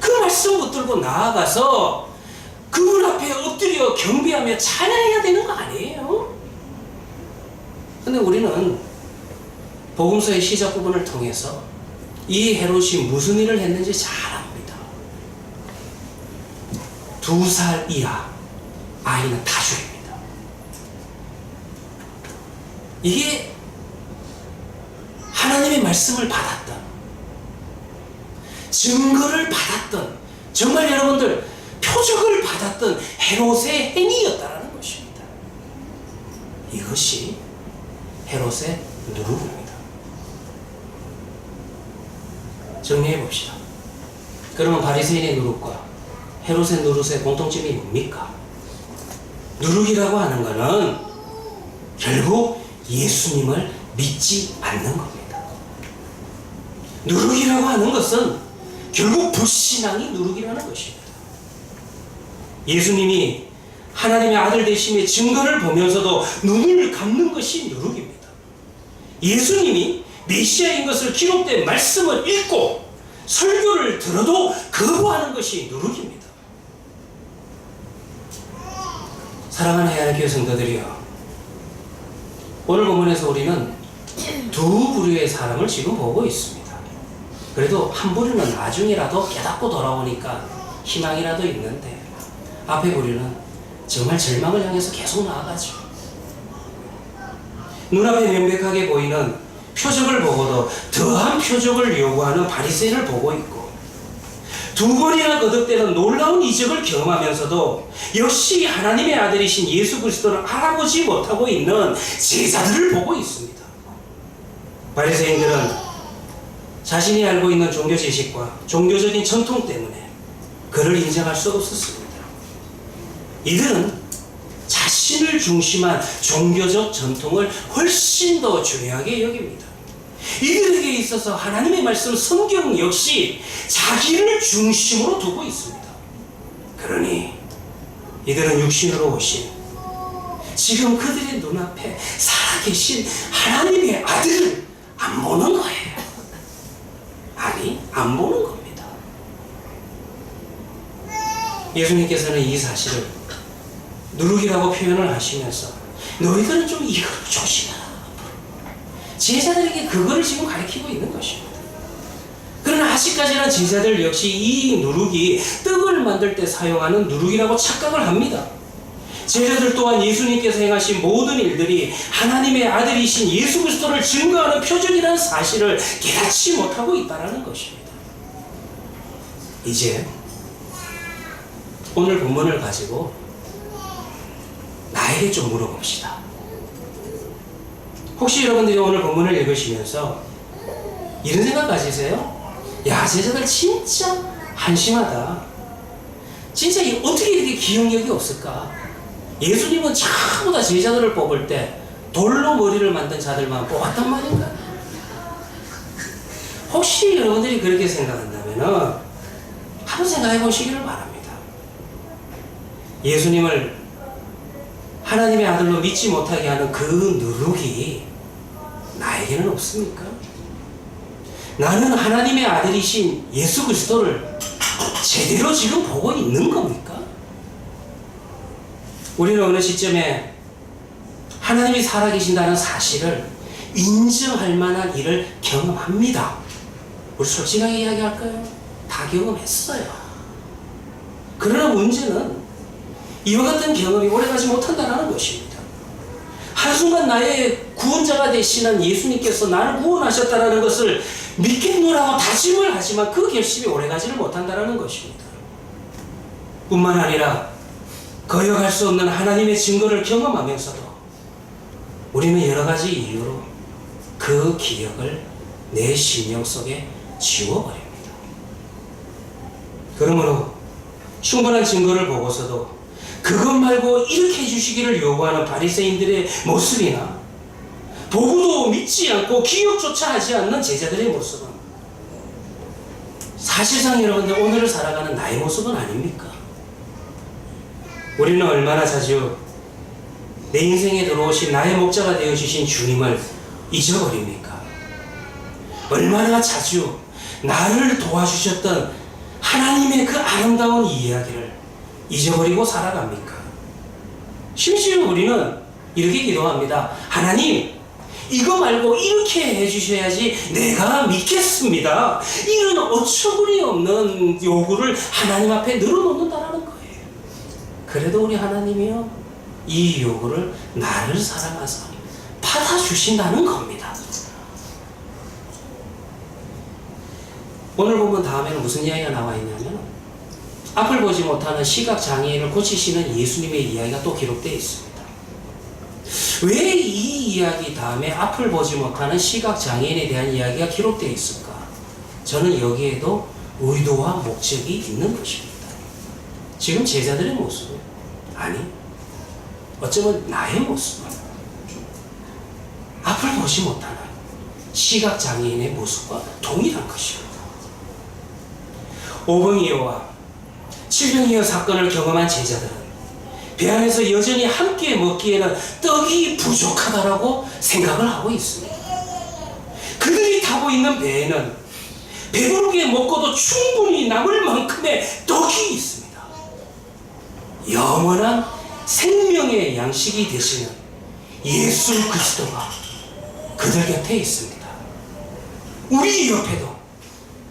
그 말씀 붙들고 나아가서 그분 앞에 엎드려 경배하며 찬양해야 되는 거 아니에요? 근데 우리는 복음서의 시작 부분을 통해서 이 헤롯이 무슨 일을 했는지 잘 압니다. 2살 이하 아이는 다 죽입니다. 이게 하나님의 말씀을 받았던 증거를 받았던 정말 여러분들 표적을 받았던 헤롯의 행위였다라는 것입니다. 이것이 헤롯의 누룩입니다. 정리해 봅시다. 그러면 바리새인의 누룩과 헤롯의 누룩의 공통점이 뭡니까? 누룩이라고 하는 것은 결국 예수님을 믿지 않는 겁니다. 누룩이라고 하는 것은 결국 불신앙이 누룩이라는 것입니다. 예수님이 하나님의 아들 되심의 증거를 보면서도 눈을 감는 것이 누룩입니다. 예수님이 메시아인 것을 기록된 말씀을 읽고 설교를 들어도 거부하는 것이 누룩입니다. 사랑하는 해안교회 성도들이여, 오늘 본문에서 우리는 두 부류의 사람을 지금 보고 있습니다. 그래도 한 부류는 나중이라도 깨닫고 돌아오니까 희망이라도 있는데, 앞에 부류는 정말 절망을 향해서 계속 나아가죠. 눈앞에 명백하게 보이는 표적을 보고도 더한 표적을 요구하는 바리새인을 보고 있고, 두 번이나 거듭되는 놀라운 이적을 경험하면서도 역시 하나님의 아들이신 예수 그리스도를 알아보지 못하고 있는 제자들을 보고 있습니다. 바리새인들은 자신이 알고 있는 종교 지식과 종교적인 전통 때문에 그를 인정할 수 없었습니다. 이들은 자신을 중심한 종교적 전통을 훨씬 더 중요하게 여깁니다. 이들에게 있어서 하나님의 말씀 성경 역시 자기를 중심으로 두고 있습니다. 그러니 이들은 육신으로 오신 지금 그들의 눈앞에 살아계신 하나님의 아들을 안 보는 거예요. 아니, 안 보는 겁니다. 예수님께서는 이 사실을 누룩이라고 표현을 하시면서 너희들은 좀 이걸 조심하라. 제자들에게 그거를 지금 가르치고 있는 것입니다. 그러나 아직까지는 제자들 역시 이 누룩이 떡을 만들 때 사용하는 누룩이라고 착각을 합니다. 제자들 또한 예수님께서 행하신 모든 일들이 하나님의 아들이신 예수 그리스도를 증거하는 표적이라는 사실을 깨닫지 못하고 있다는 것입니다. 이제 오늘 본문을 가지고 나에게 좀 물어봅시다. 혹시 여러분들이 오늘 본문을 읽으시면서 이런 생각 가지세요? 야, 제자들 진짜 한심하다. 진짜 어떻게 이렇게 기억력이 없을까? 예수님은 전부 다 제자들을 뽑을 때 돌로 머리를 만든 자들만 뽑았단 말인가? 혹시 여러분들이 그렇게 생각한다면 한번 생각해 보시기를 바랍니다. 예수님을 하나님의 아들로 믿지 못하게 하는 그 누룩이 나에게는 없습니까? 나는 하나님의 아들이신 예수 그리스도를 제대로 지금 보고 있는 겁니까? 우리는 어느 시점에 하나님이 살아계신다는 사실을 인정할 만한 일을 경험합니다. 우리 솔직하게 이야기할까요? 다 경험했어요. 그러나 문제는 이와 같은 경험이 오래가지 못한다는 것입니다. 한순간 나의 구원자가 되시는 예수님께서 나를 구원하셨다는 것을 믿겠노라고 다짐을 하지만 그 결심이 오래가지를 못한다는 것입니다. 뿐만 아니라 거역할 수 없는 하나님의 증거를 경험하면서도 우리는 여러 가지 이유로 그 기억을 내 심령 속에 지워버립니다. 그러므로 충분한 증거를 보고서도 그것 말고 이렇게 해주시기를 요구하는 바리새인들의 모습이나 보고도 믿지 않고 기억조차 하지 않는 제자들의 모습은 사실상 여러분들 오늘을 살아가는 나의 모습은 아닙니까? 우리는 얼마나 자주 내 인생에 들어오신 나의 목자가 되어주신 주님을 잊어버립니까? 얼마나 자주 나를 도와주셨던 하나님의 그 아름다운 이야기를 잊어버리고 살아갑니까? 심지어 우리는 이렇게 기도합니다. 하나님, 이거 말고 이렇게 해주셔야지 내가 믿겠습니다. 이런 어처구니 없는 요구를 하나님 앞에 늘어놓는다는 거예요. 그래도 우리 하나님이요, 이 요구를 나를 사랑하사 받아주신다는 겁니다. 오늘 보면 다음에는 무슨 이야기가 나와 있냐면 앞을 보지 못하는 시각장애인을 고치시는 예수님의 이야기가 또 기록되어 있습니다. 왜 이 이야기 다음에 앞을 보지 못하는 시각장애인에 대한 이야기가 기록되어 있을까? 저는 여기에도 의도와 목적이 있는 것입니다. 지금 제자들의 모습은, 아니, 어쩌면 나의 모습은 앞을 보지 못하는 시각장애인의 모습과 동일한 것입니다. 오병이어와 칠병이어 사건을 경험한 제자들은 배 안에서 여전히 함께 먹기에는 떡이 부족하다라고 생각을 하고 있습니다. 그들이 타고 있는 배에는 배부르게 먹고도 충분히 남을 만큼의 떡이 있습니다. 영원한 생명의 양식이 되시는 예수 그리스도가 그들 곁에 있습니다. 우리 옆에도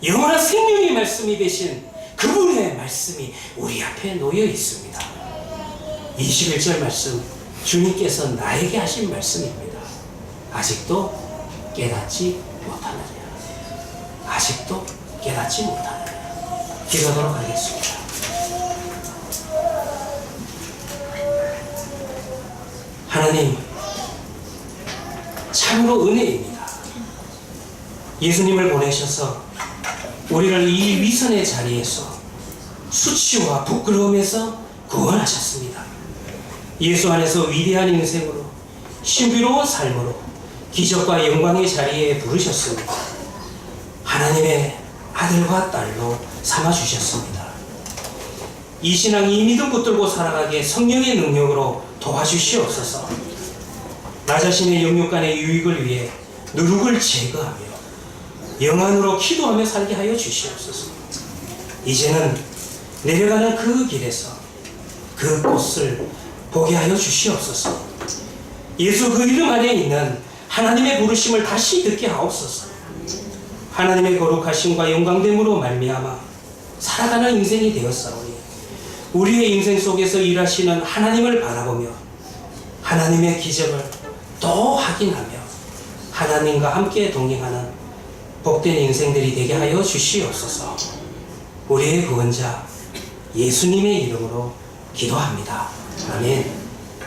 영원한 생명의 말씀이 되신 그분의 말씀이 우리 앞에 놓여 있습니다. 21절 말씀, 주님께서 나에게 하신 말씀입니다. 아직도 깨닫지 못하느냐. 아직도 깨닫지 못하느냐. 기도하도록 하겠습니다. 하나님, 참으로 은혜입니다. 예수님을 보내셔서 우리를 이 위선의 자리에서 수치와 부끄러움에서 구원하셨습니다. 예수 안에서 위대한 인생으로 신비로운 삶으로 기적과 영광의 자리에 부르셨습니다. 하나님의 아들과 딸로 삼아주셨습니다. 이 신앙, 이 믿음 붙들고 살아가기에 성령의 능력으로 도와주시옵소서. 나 자신의 영육간의 유익을 위해 누룩을 제거하며 영안으로 기도하며 살게 하여 주시옵소서. 이제는 내려가는 그 길에서 그 꽃을 보게 하여 주시옵소서. 예수 그 이름 안에 있는 하나님의 부르심을 다시 듣게 하옵소서. 하나님의 거룩하심과 영광됨으로 말미암아 살아가는 인생이 되었사오니 우리의 인생 속에서 일하시는 하나님을 바라보며 하나님의 기적을 또 확인하며 하나님과 함께 동행하는 복된 인생들이 되게 하여 주시옵소서. 우리의 구원자 예수님의 이름으로 기도합니다. 아멘.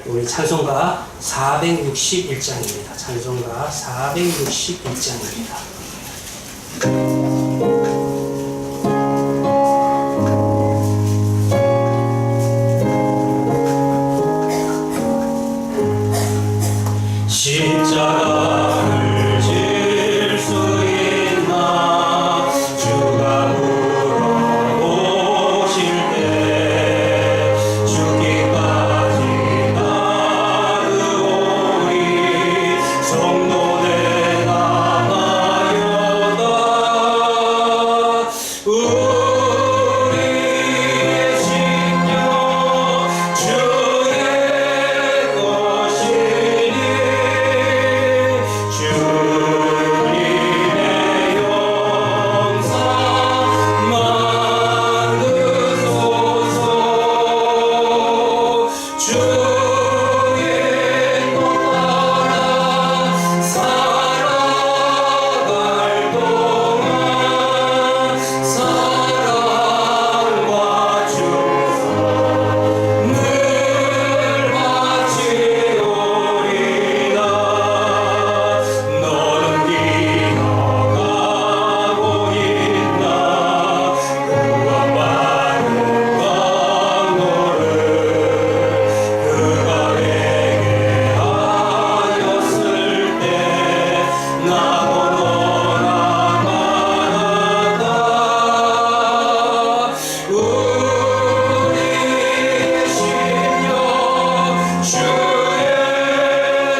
우리 찬송가 461장입니다. 찬송가 461장입니다. 십자가를 질 수 있나 주가 물어보실 때 죽기까지 따르오리 성도된 나가여다 우리의 심령 주의 것이니 주님의 영상 만드소서 주의 것 따라 살아갈 동안 사랑과 충성 늘 바치오리다 너는 기억하고 있나 구원받은 광고를 그가 내게 하였을 때 나고 너나 말하다 우리의 심령 주의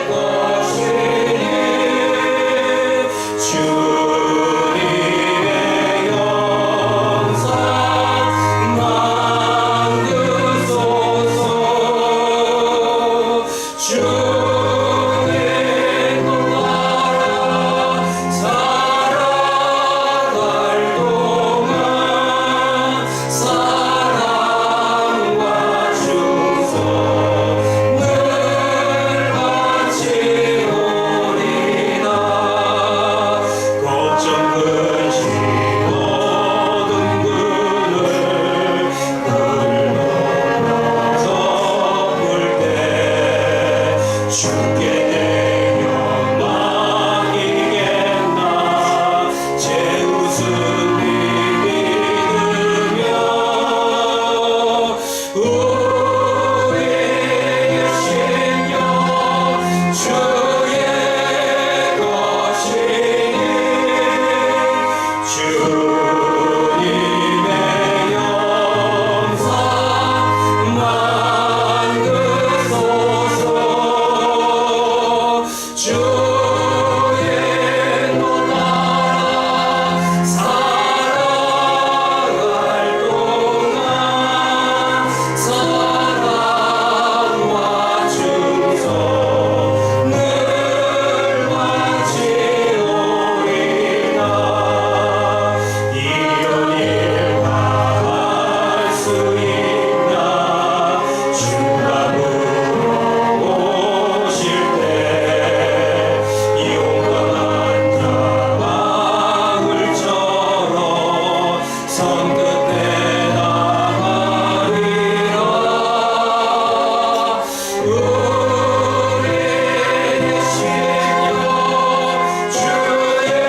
것이니 주님의 영상 만드소서 주의 것 따라 살아갈 동안 사랑과 충성 늘 바치오리다 걱정 근심 모든 근을 덮을 때 주께 내려 맡기겠나 제우스 믿으며 우리의 심령 주의 것이니 주님의 영상 만드소서 주의 것 따라 살아갈 동안 사랑과 충성 늘 바치오리다 이런 일 바랄 수 있나 주가 물어보실 때 용감한 자방울처럼 선 끝에 나가리라 우리의 심령 주의 것이니 주님의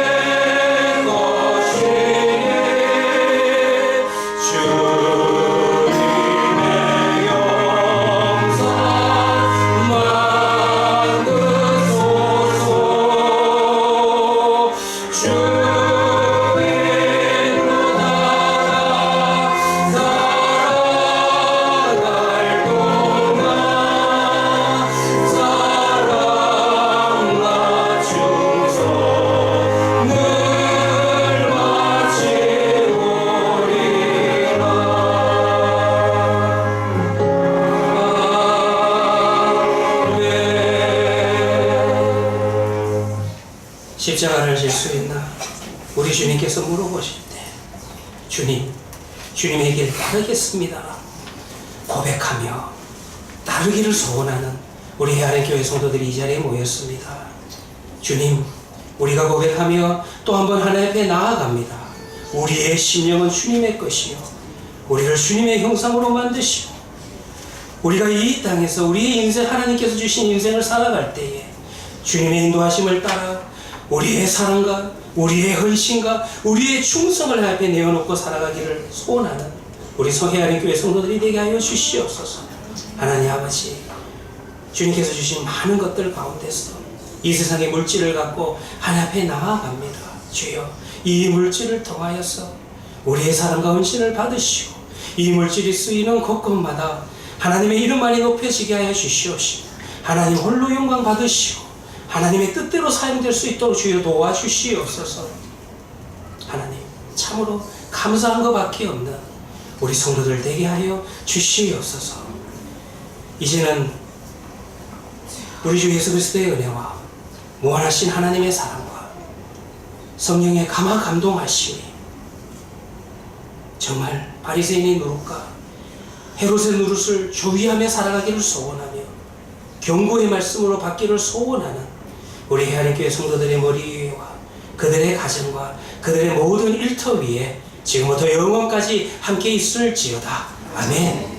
영상 만드소서 주의 것 따라 살아갈 동안 사랑과 충성 늘 바치오리라 십자가를 질 수 있나 우리 주님께서 물어보실 때 주님의 길 따르겠습니다 고백하며 따르기를 소원하는 우리 해안의 교회 성도들이 이 자리에 모였습니다. 주님, 우리가 고백하며 또 한 번 하나님 앞에 나아갑니다. 우리의 심령은 주님의 것이요 우리를 주님의 형상으로 만드시고 우리가 이 땅에서 우리의 인생, 하나님께서 주신 인생을 살아갈 때에 주님의 인도하심을 따라 우리의 사랑과 우리의 헌신과 우리의 충성을 하나님 앞에 내어놓고 살아가기를 소원하는 우리 서해안의 교회 성도들이 되게 하여 주시옵소서. 하나님 아버지, 주님께서 주신 많은 것들 가운데서 이 세상의 물질을 갖고 하나님 앞에 나아갑니다. 주여, 이 물질을 통하여서 우리의 사랑과 헌신을 받으시고 이 물질이 쓰이는 곳곳마다 하나님의 이름만이 높여지게 하여 주시옵시고 하나님 홀로 영광 받으시고 하나님의 뜻대로 사용될 수 있도록 주여 도와주시옵소서. 하나님, 참으로 감사한 것밖에 없는 우리 성도들 되게 하여 주시옵소서. 이제는 우리 주 예수 그리스도의 은혜와 무한하신 하나님의 사랑과 성령의 감화 감동하심이 정말 바리새인의 노릇과 헤롯의 노릇을 조위하며 살아가기를 소원하며 경고의 말씀으로 받기를 소원하는 우리 하나님교회 성도들의 머리 위와 그들의 가정과 그들의 모든 일터 위에 지금부터 영원까지 함께 있을지어다. 아멘.